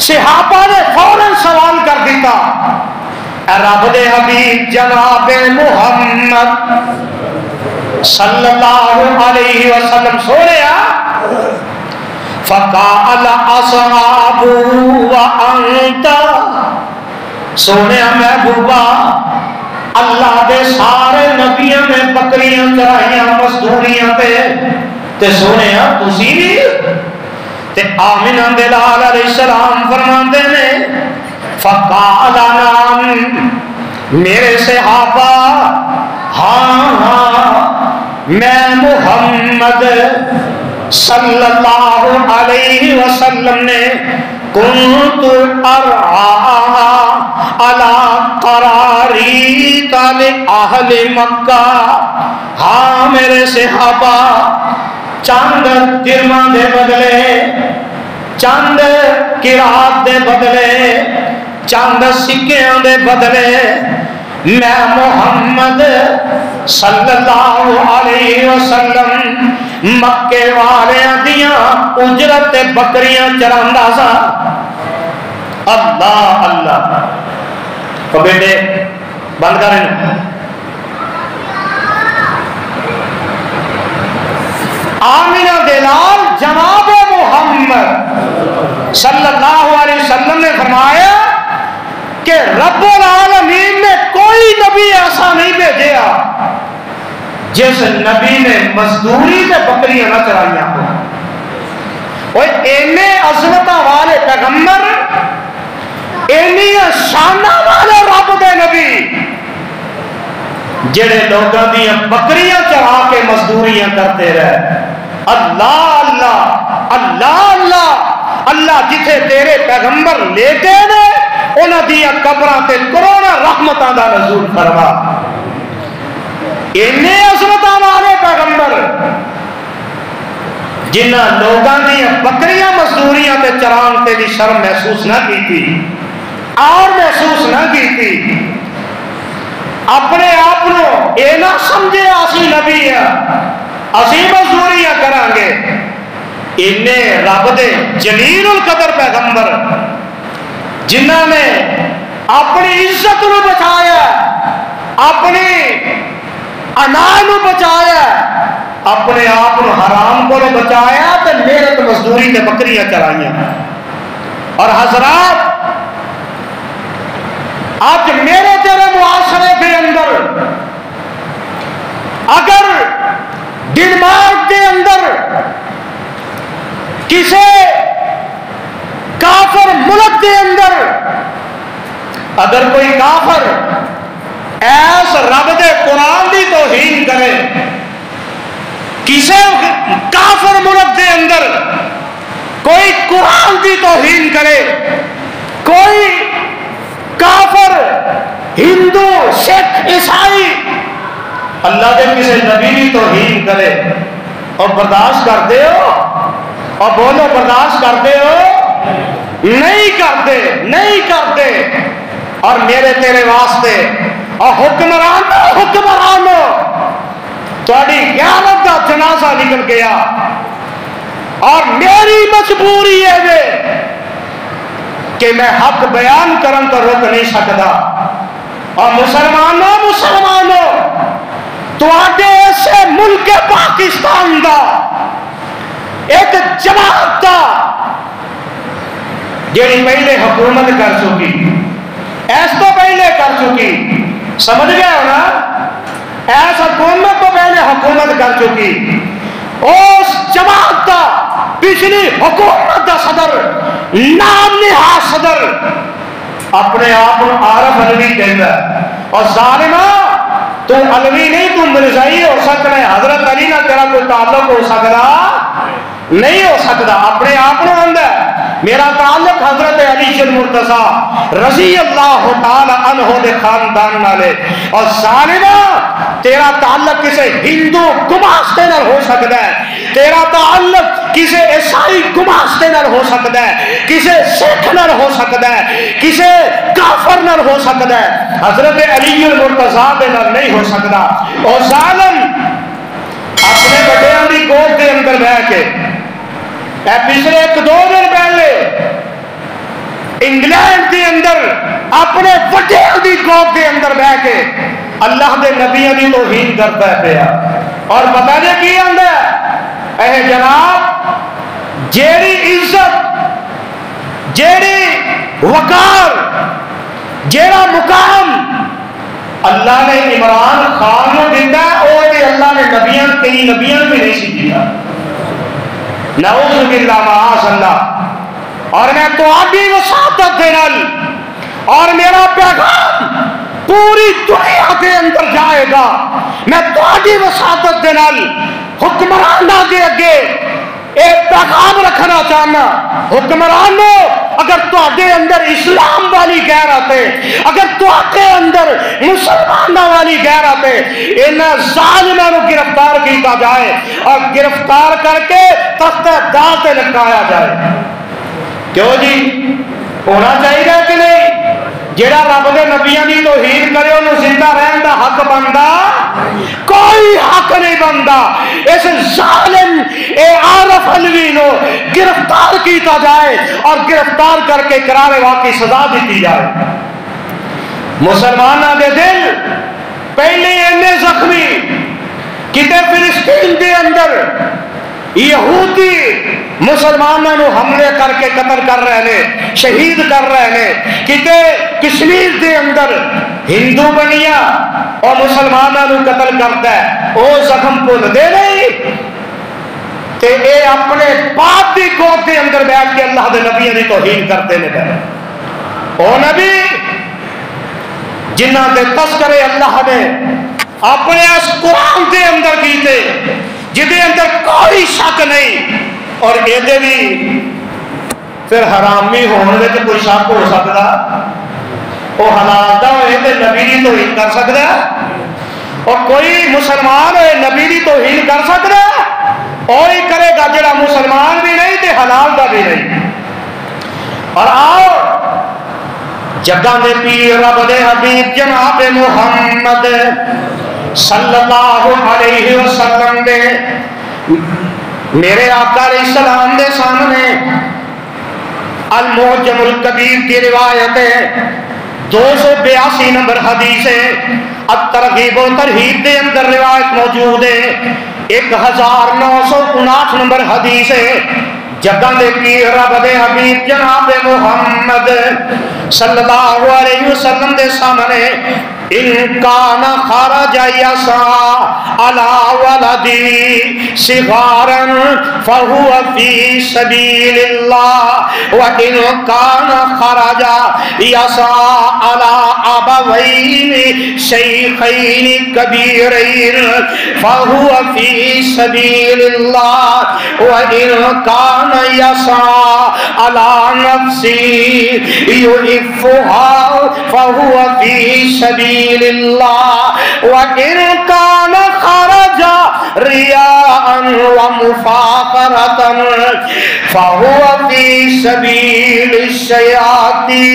Speaker 2: صحابہ نے فوراً سوال کر دیتا، اے رب دے حبیب جناب محمد صلی اللہ علیہ وسلم سوڑیا فقال اصحاب وانت، سونے محبوبہ اللہ دے سارے نبیوں نے بکریاں چرائیاں مزدوریاں تے سونے تسی بھی تے آمنہ دلال علیہ السلام فرماندے نے فقال نعم، میرے صحابہ ہاں ہاں میں محمد صلی اللہ علیہ وسلم نے کنت ارعاها على قراری اہل مکہ، ہاں میرے صحابہ چند درہم دے بدلے، چند قرات دے بدلے، چند سکیاں دے بدلے میں محمد صلی اللہ علیہ وسلم مکے والے دیاں اجرت بکریاں چراندا سا۔ اللہ اللہ، تو بیٹے بند کریں، آمنہ دلال جناب محمد صلی اللہ علیہ وسلم نے فرمایا کہ رب العالمین نے کوئی نبی ایسا نہیں بھیجا جس نبی نے مزدوری سے بکریاں نہ چرائیاں ہو۔ اور اینے عظمت والے پیغمبر، اینی شانہ والے رب دے نبی جڑے لوگوں دیا بکریاں چرا کے مزدوریاں کرتے رہے۔ اللہ اللہ اللہ اللہ اللہ، جتھے تیرے پیغمبر لیتے نے انہاں دیا قبراں تے کروڑا رحمتاں دا نزول فرما۔ اینے عظمتاں والے پیغمبر جنہ لوگاں دیا بکریاں مزدوریاں تے چران تے دی شرم محسوس نہ کی تھی اور محسوس نہ کی تھی،
Speaker 1: اپنے آپ کو یہ نہ سمجھے اسی نبی ہیں اسی مزدوریاں کریں گے. انہیں رب دے جلیل القدر پیغمبر جنہوں نے اپنی عزت نو بچایا, اپنی انا نو بچایا, اپنے آپ کو حرام کو بچایا, تو محنت مزدوری تے بکریاں چرائیاں. اور حضرات آج میرے تیرے معاشرے کے اندر اگر ڈنمارک کے اندر کسی کافر ملک کے اندر اگر کوئی کافر ایس رب دے قرآن دی توہین کرے, کسی کافر ملک کے اندر کوئی قرآن کی توہین کرے, کوئی کافر ہندو سکھ عیسائی اللہ کے کسی نبی کی توہین کرے, اور برداشت کرتے ہو؟ اور بولو برداشت کرتے ہو؟ نہیں کرتے, نہیں کرتے. اور میرے تیرے واسطے اور حکمرانو تھوڑی غیرت کا جنازہ نکل گیا, اور میری مجبوری ہے کہ میں حق بیان کرن تو روک نہیں سکتا. اور مسلمانوں تواڈے ایسے ملک پاکستان دا ایک جماعت دا جیڑی پہلے حکومت کر چکی, ایس تو پہلے کر چکی, سمجھ گئے ہو نا, ایس حکومت تو پہلے حکومت کر چکی, اس جماعت دا پچھلی حکومت دا صدر نام نہاد صدر اپنے آپ عارف علوی کہتا ہے. اور ظالمہ تو علوی نہیں, تو مرزائی ہو سکتا ہے, حضرت علی نہ تیرا کوئی تعلق ہو سکتا نہیں ہو سکتا. اپنے آپ کو اندر میرا تعلق حضرت علی المرتضی رضی اللہ تعالی عنہ دے خاندان نالے. اور ظالمہ تیرا تعلق کسی ہندو گماشتے نہ ہو سکتا ہے, تیرا تعلق کسی عیسائی گماشتے نہ ہو سکتا ہے, کسی سکھ نہ ہو سکتا ہے, کسی کافر نہ ہو سکتا ہے, حضرت علی المرتضی دے نال نہیں ہو سکتا. اور ظالم اپنے بڑیاں دی گود کے اندر بیٹھ کے پچھلے 1-2 دن پہلے انگلینڈ کے اندر اپنے وڈیاں دی گود کے اندر بیٹھ کے اللہ دے نبیوں دی توہین کرتا ہے پیا. اور پتہ نہیں کی آندا ہے اے جناب, جیڑی عزت, جیڑی وقار, جیڑا مقام اللہ نے عمران خان کو دیتا ہے وہ تے اللہ نے کئی نبیوں بھی نہیں سی دیا. نعوذ باللہ معاذ اللہ. اور میں تو آگے وساطت دے نال اور میرا پیغام پوری دنیا کے اندر جائے گا, میں تو آگے وساطت دے نال حکمرانہ دے اگے ایک پیغام رکھنا چاہنا. حکمرانوں اگر تواڈے اندر اسلام والی غیرت ہے, اگر تواڈے اندر مسلمانوں والی غیرت ہے, انہاں ظالماں نوں گرفتار کیتا جائے اور گرفتار کر کے تخت دار تے لٹکایا جائے. کیوں جی ہونا چاہیے کہ نہیں؟ جیڑا رب دے نبیوں کی توہین کرے انہوں زندہ رہن دا حق بندا کوئی حق نہیں بندا. اس ظالم اے عارف علوی نو گرفتار کیتا جائے اور گرفتار کر کے کرارے واقعی سزا دیتی جائے. مسلمانوں دے دل پہلے اینے زخمی, کتے فلسطین دے اندر یہودی مسلمانوں نو حملے کر کے قتل کر رہے ہیں, شہید کر رہے ہیں, کتے کشمیر دے اندر ہندو بنیا اور مسلمانوں نو قتل کرتا ہے. وہ زخم بھول دے نہیں تے اے اپنے باپ دی گود کے اندر بیٹھ کے اللہ دے نبیوں دی توہین کرتے نے پے. او نبی جنہاں دے تذکرے اللہ نے اپنے اس قرآن دے اندر کیتے جدے اندر کوئی شک نہیں, اور یہ بھی پھر حرامی ہونے میں کوئی شک ہو سکتا, وہ حلال دا ہوئے تو نبی دی توہین کر سکتا ہے, اور کوئی مسلمان ہوئے نبی دی توہین کر سکتا ہے, اور ہی کرے گا جڑا مسلمان بھی نہیں تے حلال دا بھی نہیں. اور آؤ جگہ دے پیر رب دے حبیب جناب محمد صلی اللہ علیہ وسلم دے میرے آقا علیہ السلام دے سامنے المعجم الکبیر کی روایت ہے 282 نمبر حدیث ہے الترغیب و ترہیب دے اندر روایت موجود ہے 1959 نمبر حدیث ہے جگہ دے پیر رب دے حبیب جناب محمد صلی اللہ علیہ وسلم دے سامنے ان کان خرج یسعی علی ولدی صغارا فهو فی سبیل اللہ وان کان خرج یسعی علی ابوین شیخین کبیرین فهو فی سبیل اللہ وان کان یسعی علی نفسی یعفها فهو فی سبیل اللہ وَإِن كَانَ خَرَجَ رِيَاءً وَمُفَاخَرَةً فَهُوَ فِي سَبِيلِ الشَّيَاطِينِ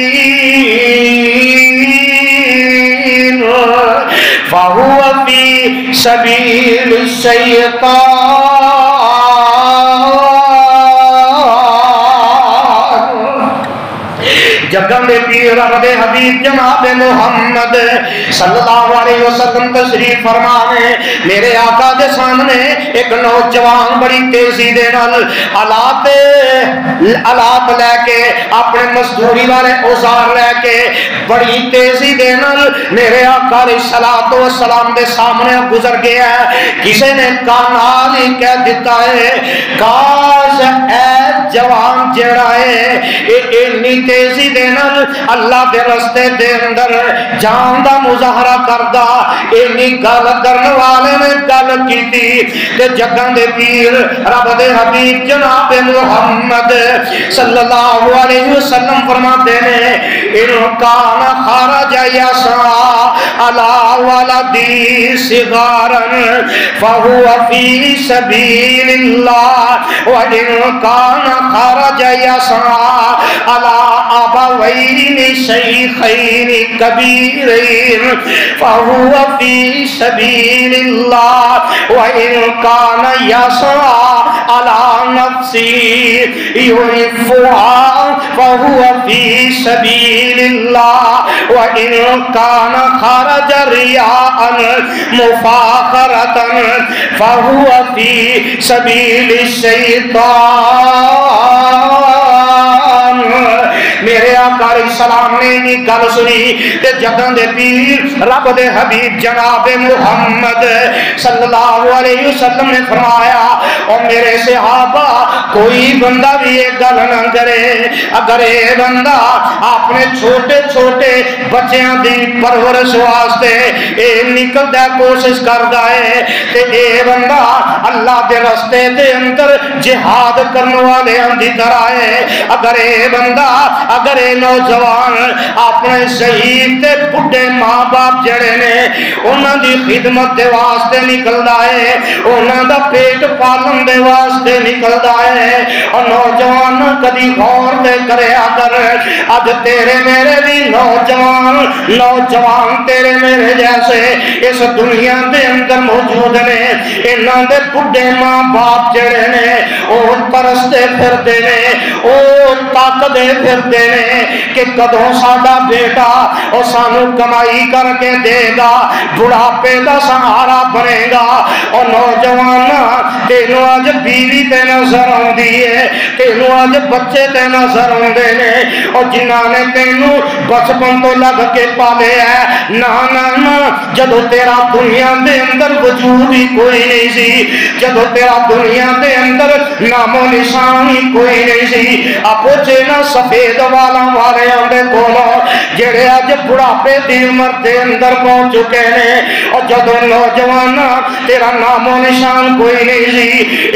Speaker 1: فَهُوَ فِي سَبِيلِ جگہ میں پیر رب حبیب جناب محمد صلی اللہ علیہ وسلم تشریف فرمانے میرے آقا دے سامنے ایک نوجوان بڑی تیزی دے نال آلات لے کے اپنے مزدوری والے اوزار لے کے بڑی تیزی دے نال میرے آقا علیہ السلام دے سامنے گزر گیا ہے کسی نے کانال ہی کہہ دیتا ہے کاش اے جوان جڑا ہے اتنی تیزی دے نال اللہ دے رستے دے اندر جان دا مظاہرہ کردہ اتنی گل کرنے والے نے گل کی تھی کہ جگہ دے پیر رب دے حبیب جناب محمد صلی اللہ علیہ وسلم فرماتے ہیں ان کان خرج یسعی علی ولدی صغارا فهو فی سبیل اللہ وان کان خرج یسعی علی ابوین شیخین کبیرین فهو فی سبیل اللہ وان کان یسعی علی نفسی یعفها فهو فی سبیل اللہ وان کان خرج ریاء مفاخرة فهو فی سبیل الشیطان میرے آقا علیہ السلام نے نہیں گل سنی تے جگہ دے پیر رب دے حبیب جناب محمد صلی اللہ علیہ وسلم نے فرمایا اور میرے صحابہ کوئی بندہ بھی یہ گل نہ کرے اگر یہ بندہ اپنے چھوٹے چھوٹے بچیاں دی پرورش واسطے اے نکلدا کوشش کردا ہے تے اے بندہ اللہ دے راستے دے اندر جہاد کرنے والے دی طرح ہے اگر اے بندہ اگر اے نوجوان اپنے شہید تے بڑھے ماں باپ جڑے نے انہاں دی خدمت دے واسطے نکلدا ہے انہاں دا پیٹ پالن دے واسطے نکلدا ہے اور نوجوان کدی غور دے کرے اگر اج تیرے میرے بھی نوجوان تیرے میرے جیسے اس دنیا دے اندر موجود نے انہاں دے بڑھے ماں باپ جڑے نے او پرستے پھردے نے او تاکدے پھردے نے کہ کدوں ساڈا بیٹا او سانو کمائی کر کے دے گا بڑھاپے دا سہارا بنے گا اور نوجوان تینوں اج بیوی تے نظر آندی ہے تینوں اج بچے تے نظر آندے نے اور جنہاں نے تینوں بچپن تو لگ کے پالے ہے نا جدو تیرا دنیا دے اندر وجود ہی کوئی نہیں سی جدو تیرا دنیا دے اندر نام و نشان ہی کوئی نہیں سی آپ چینا سفید والا والے آندے کولو جڑے اج بڑھاپے دی عمر دے اندر پہنچ چکے نے اور جدو نوجوان تیرا نام و نشان کوئی نہیں سی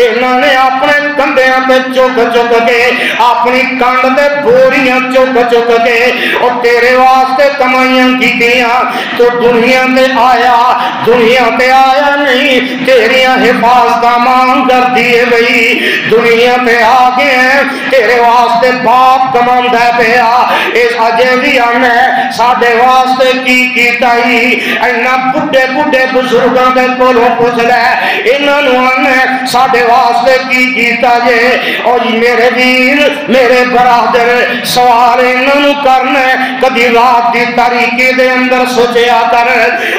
Speaker 1: انہاں نے اپنے کندھیاں تے چک چک کے اپنی کنڈ تے بوریاں چک چک کے او تیرے واسطے کمائیاں کیتیاں تو دنیا تے آیا نہیں تیریاں حفاظتاں مانگ کر دیے بھئی دنیا تے آ گئے تیرے واسطے باپ کماندا پیا اس اجے بھی آنا ساڈے واسطے کی کیتا ہی اینا بڈھے بڈھے بزرگاں دے کولوں پوچھ لے انہاں نوں آنا ساڈے واسطے کی کیتا جے او میرے ویر میرے برادر سوال انہاں نوں کرنا کبھی رات دی تاریکی دے اندر سوچیا کر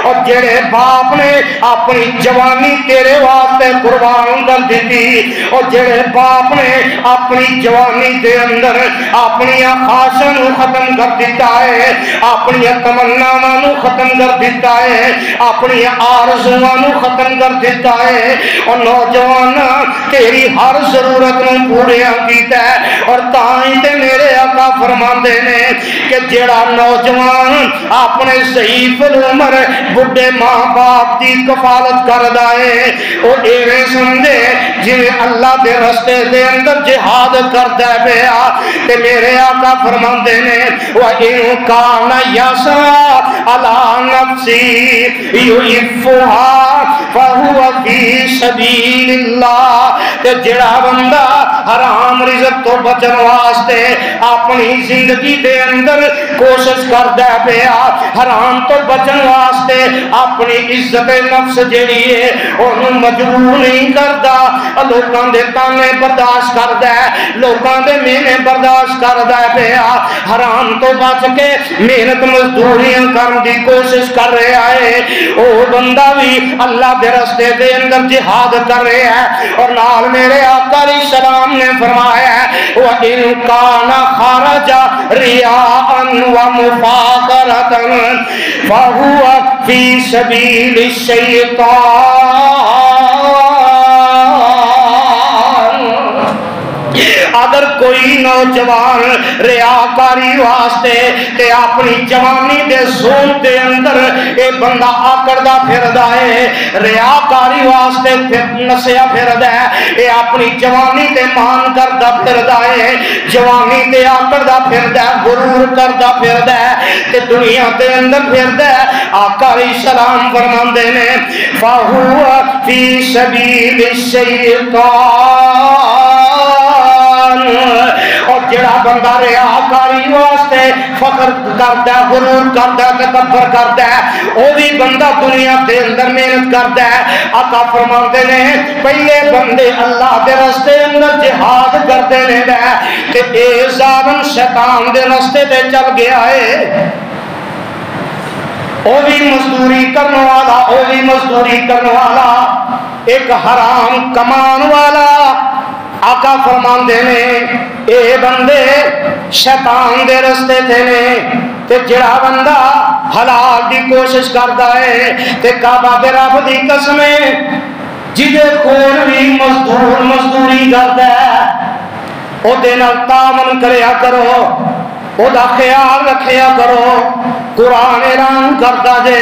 Speaker 1: اور جڑے باپ نے اپنی جوانی تیرے واسطے قربان کر دیتی اور جڑے باپ نے اپنی جوانی دے اندر اپنی خواہشاں نوں ختم کر دیتا ہے اپنی تمناواں نوں ختم کر دیتا ہے اپنی آرزوواں نوں ختم کر دیتا ہے اور نوجوان تیری ہر ضرورت نوں پورا کیتا ہے اور تائیں تے میرے آقا فرماندے نے کہ جڑا نوجوان اپنے ضعیف العمر بڈھے ماں باپ دی کفالت کردا ہے او ایویں سمجھے جویں اللہ دے رستے دے اندر جہاد کردا پیا تے میرے آقا فرماندے نے وَإِن كَانَ يَسْعَىٰ عَلَىٰ نَفْسِهِ يُعِفُّهَا فَهُوَ فِي سَبِيلِ اللَّهِ تے جڑا بندہ حرام رزق تو بچن واسطے اپنی زندگی دے اندر کوشش کردا پیا حرام تو بچن واسطے اپنی عزت نفس جڑی ہے اونوں مجبور نہیں کردا لوکاں دے تانے برداشت کردا ہے لوکاں دے مینے برداشت کردا پیا حرام تو بچ کے محنت مزدوریاں کرن دی کوشش کر رہا ہے او بندہ بھی اللہ دے رستے دے اندر جہاد کر رہا ہے اور نال میرے آقا علیہ السلام نے فرمایا ہے وَإِن كَانَ خَرَجَ رِيَاءً وَمُفَاخَرَةً فَهُوَ فِي سَبِيلِ الشَّيْطَانِ اگر کوئی نوجوان ریاکاری واسطے تے اپنی جوانی دے زون دے اندر اے بندہ آکڑدا پھردا ہے ریاکاری واسطے نسیا پھردا ہے اے اپنی جوانی تے مان کردا پھردا ہے جوانی تے آکڑدا پھردا ہے غرور کردا پھردا ہے تے دنیا دے اندر پھردا ہے آقا علیہ السلام فرماندے نے فَهُوَ فِي سَبِيلِ الشَّيْطَانِ اور جڑا بندہ ریاکاری واسطے فخر کردا ہے غرور کردا ہے تکبر کردا ہے او بھی بندہ دنیا دے اندر محنت کردا ہے آقا فرماندے نے پہلے بندے اللہ دے راستے اندر جہاد کردے نے تے اے ظالم شیطان دے راستے تے چل گیا ہے او بھی مزدوری کرنے والا او بھی مزدوری کرنے والا ایک حرام کمان والا آقا فرماندے نے اے بندے شیطان دے رستے تے نے تے جڑا بندہ حلال دی کوشش کردا ہے تے کعبہ دے رب دی قسم جدے کول بھی مزدور مزدوری کردا ہے او دے نال تعاون کریا کرو او دا خیال رکھیا کرو قرآن اعلان کردا جے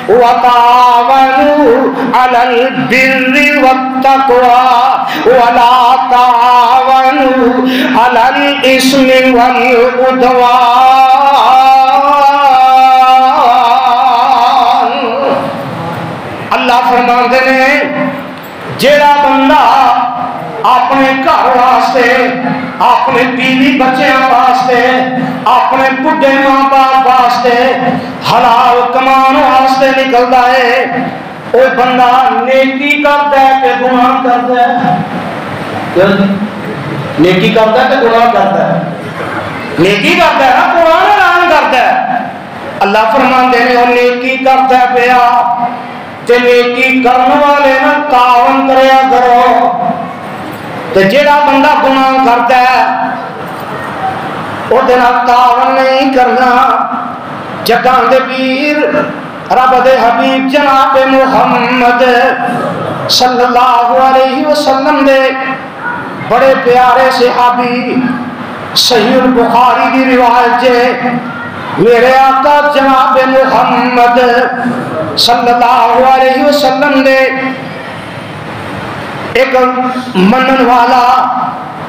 Speaker 1: وَتَعَاوَنُوا عَلَى الْبِرِّ وَالتَّقْوَىٰ وَلَا تَعَاوَنُوا عَلَى الْإِثْمِ وَالْعُدْوَانِ اللہ فرماندے نے جیڑا بندہ اپنے گھر واسطے اپنے بیوی بچیاں واسطے اپنے بڈھے ماں باپ واسطے حلال کمان واسطے نکلدا ہے او بندہ نیکی کردا ہے کہ گناہ کردا ہے نیکی کردا ہے کہ گناہ کردا ہے نیکی کردا ہے نا قرآن اعلان کردا ہے اللہ فرماندے نے او نیکی کردا پیا تے نیکی کرن والے نال تعاون کریا کرو تے جڑا بندہ گناہ کردا ہے او دے نال تعاون نہیں کرنا جگاں دے پیر رب دے حبیب جناب محمد صلی اللہ علیہ وسلم دے بڑے پیارے صحابی صحیح البخاری دی روایت جے میرے آقا جناب محمد صلی اللہ علیہ وسلم دے ایک منن والا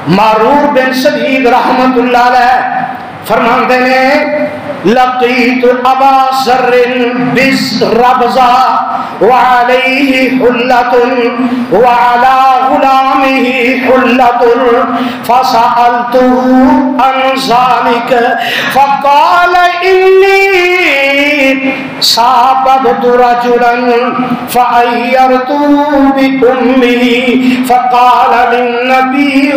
Speaker 1: معروف بن شدید رحمت اللہ علیہ فرماتے ہیں لقیت ابا ذر بالربضہ وعلیہ حلۃ وعلی غلامہ حلۃ فسألته عن ذلك فقال انی صاببت رجلا فعیرته بأمه فقال للنبی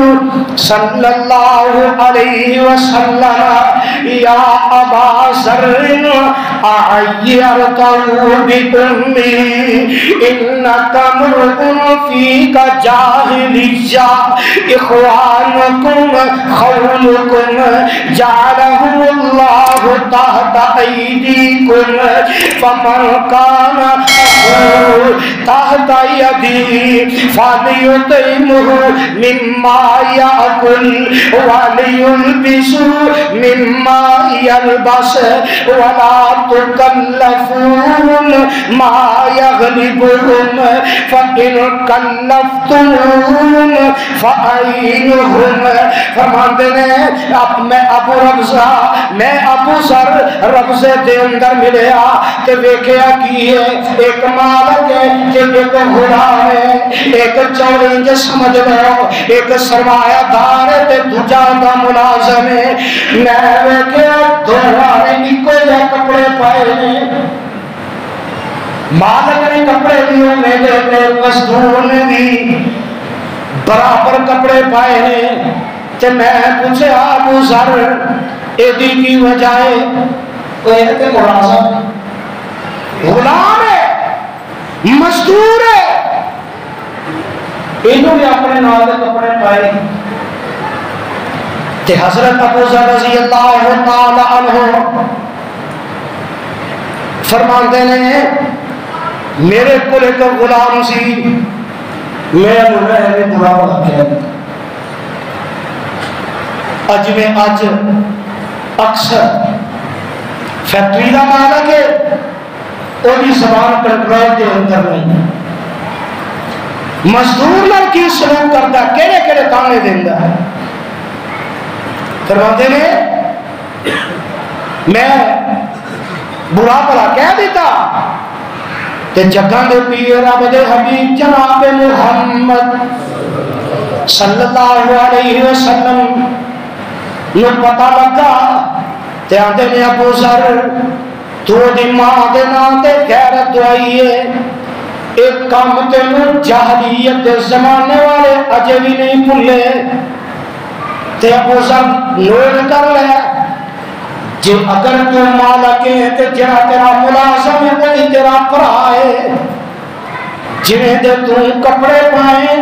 Speaker 1: صلی اللہ علیہ وسلم یا ابا ذر اعیرته بأمه انک امرؤ فیک جاہلیہ اخوانکم خولکم جعلهم اللہ تحت ایدیکم فمن کان تحت یدی فلیطعمہ مما یأکل ولیلبسہ مما یلبس ولا تکلفون ما یغلبهم فإن کلفتمون فأعینہم فرماتے ہیں میں ابو ربضہ میں ابو ذر ربضے دے اندر ملیا تے ویکھیا کی ہے ایک مالک ہے کہ ایک غلام ہے ایک چورنج سمجھ لو ایک سرمایہ دار ہے تے دوجا دا ملازم ہے میں ویکھیا دونوں نے اکو جہے کپڑے پائے نے مالک نے کپڑے دیے میرے تے مزدور نے بھی برابر کپڑے پائے ہیں تے میں پوچھے ابو ذر ایدی کی وجہ ہے کوئی ہے کہ غلام ہے مزدور ہے انہوں نے اپنے نال دے کپڑے پائے تے حضرت ابو ذر رضی اللہ تعالی عنہ فرماتے ہیں میرے کو ایک غلام سی میں نے برا بڑا کہہ اج میں اج اکثر فیکٹری کا مالک ہے وہی زبان کنٹرول کے اندر نہیں مزدور نال کی سلوک کرتا کہڑے کہڑے تانے دینا ہے کرواتے نے میں برا بھلا کہہ دیتا تے جگہ دے پیر رب دے حبیب جناب محمد صلی اللہ علیہ وسلم نو پتہ لگا تے آندے نے ابو ذر تو دی ماں دے نام تے غیرت دعائی ہے ایک کام تینوں جاہلیت دے زمانے والے اجے بھی نہیں بھولے تے ابو ذر نوٹ کر لے جی اگر تو مالک ہے تے جڑا تیرا ملازم ہے وہی تیرا بھرا ہے جنہیں دے تو کپڑے پائیں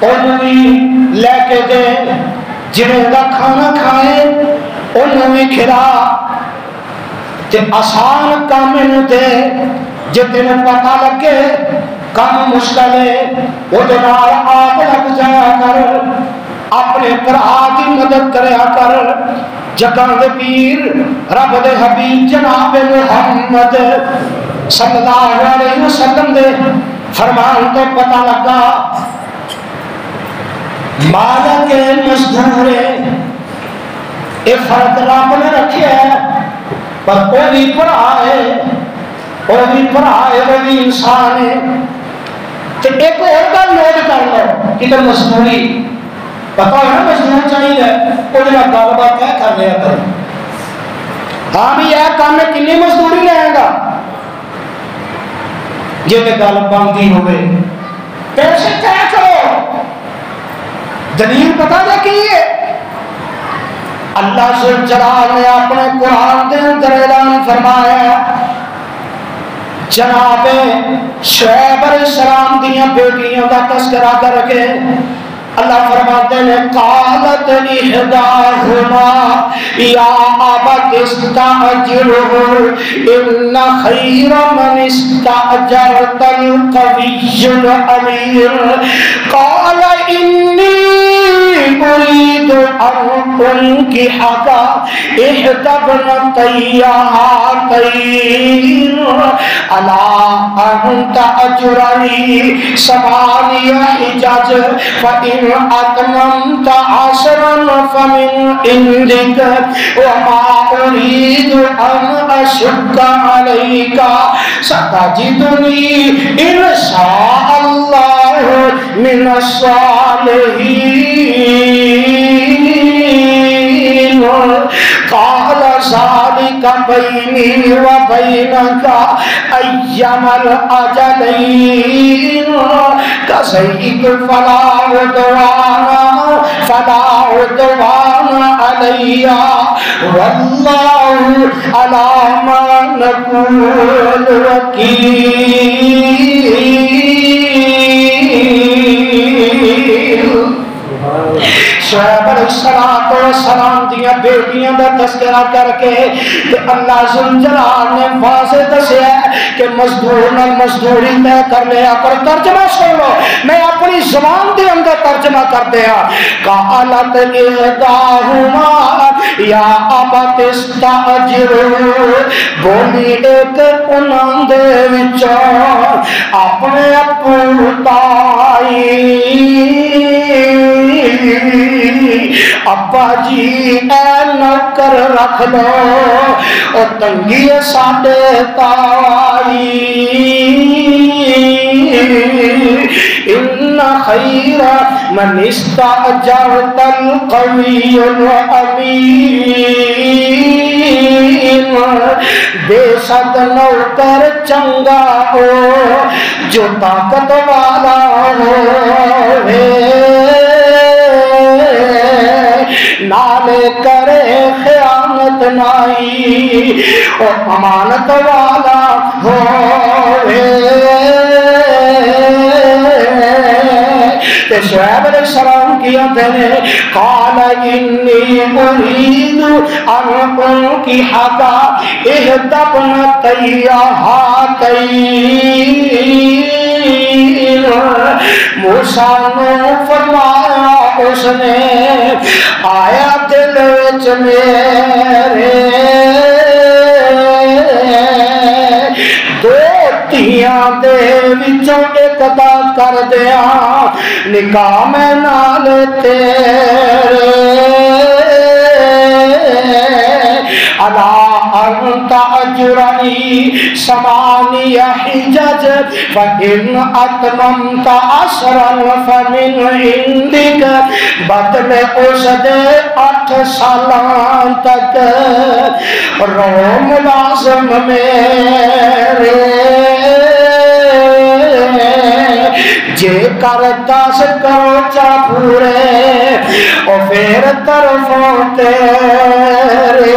Speaker 1: انہوں بھی لے کے دے جنہیں دا کھانا کھائیں انہوں بھی کھلا تے آسان کام انہوں دے جتنے پتہ لگے کام مشکل ہے وہ دنال آپ لگ جایا کر اپنے پرہا کی مدد کریا کر جگہ دے پیر رب دے حبیب جناب محمد صلی اللہ علیہ وسلم دے فرمان تو پتہ لگا مالک مزدور اے فرد رب نے رکھے ہے پر وہ بھی پڑھا ہے وہ بھی انسان ہے تو ایک اور گل نوٹ کر لو کہ مزدوری پتا ہے نا مزدور چاہیے وہ جب گل بات ہے کر لیا کر ہاں بھی یہ کام میں کنی مزدوری لے گا جی گل بنتی ہوئے پیسے طے کرو دلیل پتا جا کی ہے اللہ ذو الجلال نے اپنے قرآن کے اندر اعلان فرمایا جناب شعیب علیہ السلام دیاں بیٹیاں کا تذکرہ کر کے اللہ فرماتے ہیں قالت احداہما یا ابت استاجرہ ان خیر من استاجرت القوی الامین قال انی اريد ان
Speaker 2: أنكحك إحدى ابنتيهاتين على أن تأجرني 8 حجج فإن أتممت 10 فمن عندك وما أريد أن أشق عليك ستجدني إن شاء الله من الصالحين قال ذلك بيني وبينك أيما الأجلين قضيت فلا عدوان علي والله على ما نقول وكيل شعیب علیہ السلام دیا بیٹیاں دا تذکرہ کر کے اللہ ذوالجلال نے واضح دسیا کہ مزدور نہ مزدوری طے کر لیا کر ترجمہ سن لو میں اپنی زبان دے اندر ترجمہ کر دیا قالت احداہما یا ابت استاجر بولی ایک انہاں دے وچوں اپنے ابو تائی ابا جی اے نوکر رکھ لو او تنگی ساڈے تائی ان خیر من استاجرت القوی الامین بے شک نوکر چنگا ہو جو طاقت والا ہو نالے کرے خیانت نائی اور امانت والا ہوئے شعیب علیہ السلام کی اندھنے قال انی ارید ان انکحک احدی ابنتیہاتین موسیٰ نے فرمایا اس نے آیا دل وچ میرے دو تیاں دے وچوں ایک دا کر دیا نکاح میں نال تیرے الا انت اجرنی 8 حجج فإن أتممت 10 فمن عندك بدل اس دے 8 سالان تک رو ملازم میرے جے کر 10 کرو چا پورے اور پھر طرفوں تیرے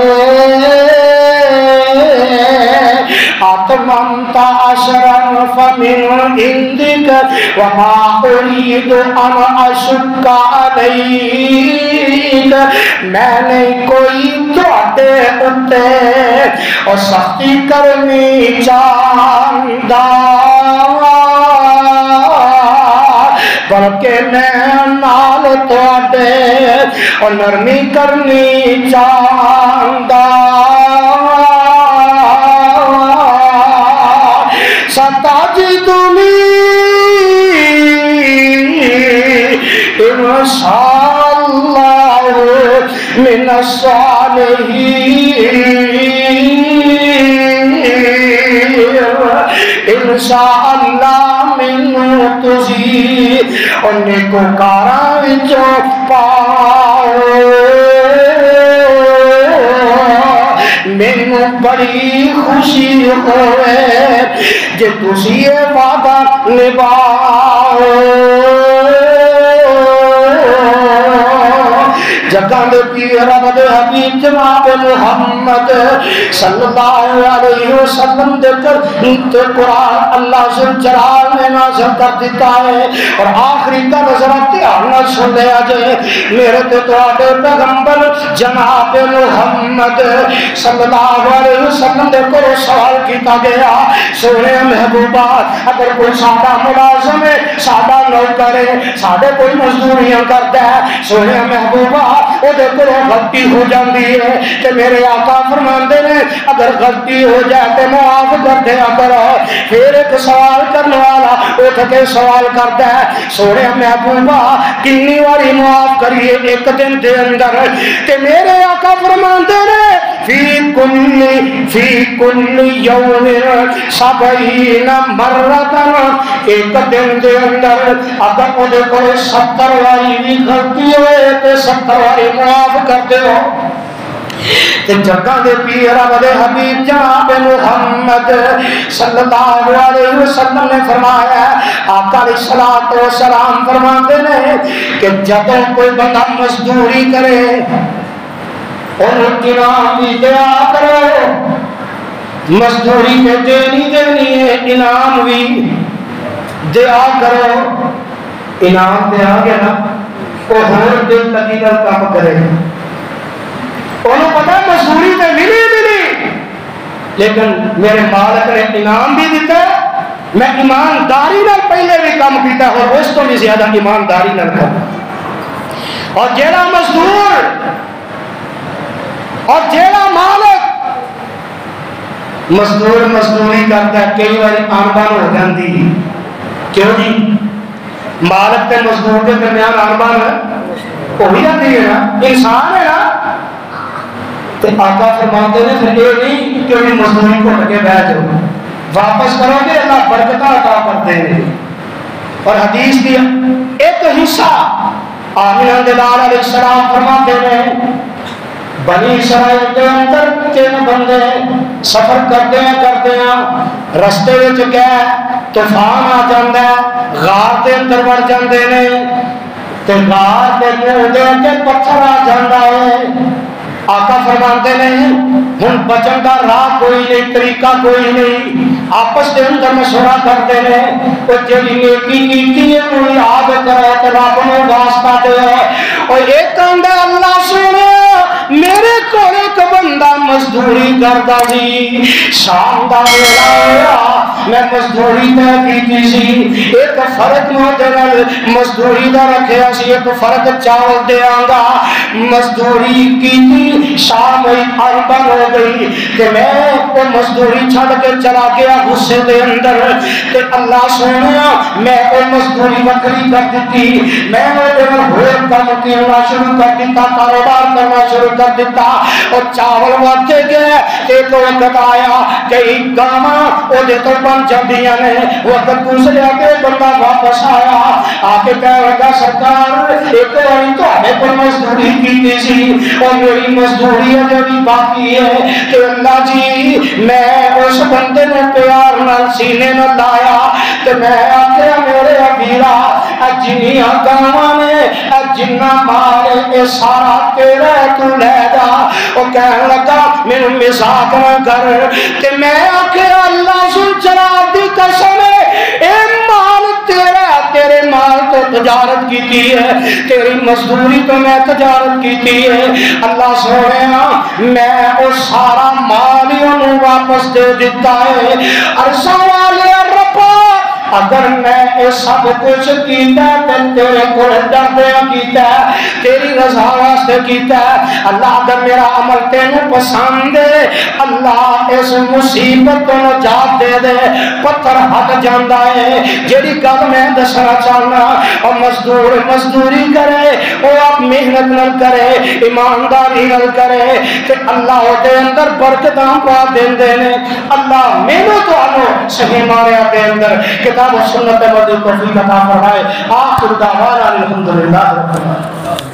Speaker 2: أتممت 10 فمن عندك وما أريد أن أشق عليك میں نے کوئی تواڈے اُتے اور سختی کرنی چاہندا بلکہ میں نال تواڈے اور نرمی کرنی چاہندا ستجدنی انشاءاللہ من الصالحین انشاءاللہ من تجھی اور نیکوکاراں وچوں پاؤ مینو بڑی خوشی ہوئے جے تسی یہ وعدہ نبھاؤ جگہ دے پیر رب دے حبیب جناب محمد صلی اللہ علیہ وسلم دے کر قرآن اللہ ذوالجلال نے نازل کر دیتا ہے اور آخری کا نظر دھیان نہ سن لیا جائے میرے تے تواڈے پیغمبر
Speaker 1: جناب محمد صلی اللہ علیہ وسلم دے کو سوال کیتا گیا سونے محبوبہ اگر کوئی سادہ ملازم ہے سادہ نوکر ہے سادے کوئی مزدوریاں کرتا ہے سونے محبوبہ وہ دے کو غلطی ہو جاندی ہے کہ میرے آقا فرماندے نے اگر غلطی ہو جائے تو معاف کر دیا کرو پھر ایک سوال کرنے والا اٹھ کے سوال کرتا ہے سونے محبوبہ کنی واری معاف کریے ایک دن دے اندر کہ میرے آقا فرماندے نے فی کل یوم 70 مرتن ایک دن دے اندر اگر وہ دے کوئی 70 واری بھی غلطی ہوئے تو 70 واری معاف کرتے ہو تے جگہ دے پیر رب دے حبیب جناب محمد صلی اللہ علیہ وسلم نے فرمایا آقا علیہ الصلوۃ والسلام فرماتے ہیں کہ جب کوئی بندہ مزدوری کرے انہیں انعام بھی دیا کرو مزدوری میں دینی ہے انعام بھی دیا کرو انعام دیا گیا نا وہ ہر دن لگی کر کام کرے انہوں پتا مزدوری میں ملی لیکن میرے مالک نے انعام بھی دیتا میں ایمانداری نال پہلے بھی کام کیتا اور اس تو بھی زیادہ ایمانداری نال کام اور جیڑا مزدور اور جیڑا مالک مزدور مزدوری کرتا ہے کئی بار آنبان ہو جاندی کیوں جی مالک تے مزدور کے درمیان آنبان ہے وہی آتی ہے نا انسان ہے نا تو آقا فرماتے ہیں پھر یہ نہیں کہ انہیں مزدوری کو لگے بیٹھ جاؤ واپس کرو گے اللہ برکتہ عطا کرتے ہیں اور حدیث دی ایک حصہ آمینہ دلال علیہ السلام فرماتے ہیں بنی اسرائیل کے اندر 3 بندے سفر کرتے ہیں رستے وچ گئے طوفان آ جاندا ہے غار دے اندر وڑ جاندے نے تے غار دے منہ دے کے پتھر آ جاندا ہے آقا فرماتے ہیں ہن بچن کا راہ کوئی نہیں طریقہ کوئی نہیں آپس کے اندر مشورہ کرتے ہیں وہ جڑی نیکی کیتی ہے وہ یاد کرے تے رب نوں واسطہ دے اور ایک کہندا اللہ سونے میرے کو ایک بندہ مزدوری کرتا سی شام دا ویلا ہویا میں مزدوری تے کیتی سی ایک فرق نال مزدوری دا رکھیا سی ایک فرق چاول دیاں گا مزدوری کیتی شام ہوئی اربن ہو گئی کہ میں وہ مزدوری چھڑ کے چلا گیا غصے دے اندر کہ اللہ سونیا میں وہ مزدوری وکری کر دیتی میں وہ دن ہوئے کام کرنا شروع کر دیتا کاروبار کرنا شروع کر دیتا اور چاول واتے گئے ایک وقت آیا کہ ایک گاما وہ دے تو بن جاندیاں نے وقت دوسرے آگے بندہ واپس آیا آگے کہہ لگا سرکار ایک واری تو ہمیں پر مزدوری کی سی اور میری مزدوری اجبی باقی ہے کہ اللہ جی میں اس بندے نے پیار نال سینے نہ لایا کہ میں آکھیا میرے ابیرا جنیاں گاواں نے جنہ مال اے سارا تیرا تو لے جا وہ کہنے لگا میرے مزاق نہ کر کہ میں آکھیا اللہ سن جلال دی قسم اے مال تیرا تیرے مال تو تجارت کی ہے تیری مزدوری تو میں تجارت کی ہے اللہ سونے میں وہ سارا مال ہی انہوں واپس دے دیتا ہے عرصہ والے ربا اگر میں یہ سب کچھ کیتا ہے تیرے کو ڈردیا کیتا ہے تیری رضا واسطے کیتا ہے اللہ اگر میرا عمل تینوں پسند ہے اللہ اس مصیبت کو نجات دے دے پتھر ہٹ جاندا ہے جیڑی گل میں دسنا چاہنا اور مزدور مزدوری کرے وہ آپ محنت نہ کرے ایمانداری نہ کرے کہ اللہ دے اندر برکتاں پا دیندے نے اللہ مینوں تانوں صحیح ماریا دے اندر کتاب و سنت مدد توفیق عطا فرمائے آخر دعوانا الحمدللہ رب العالمین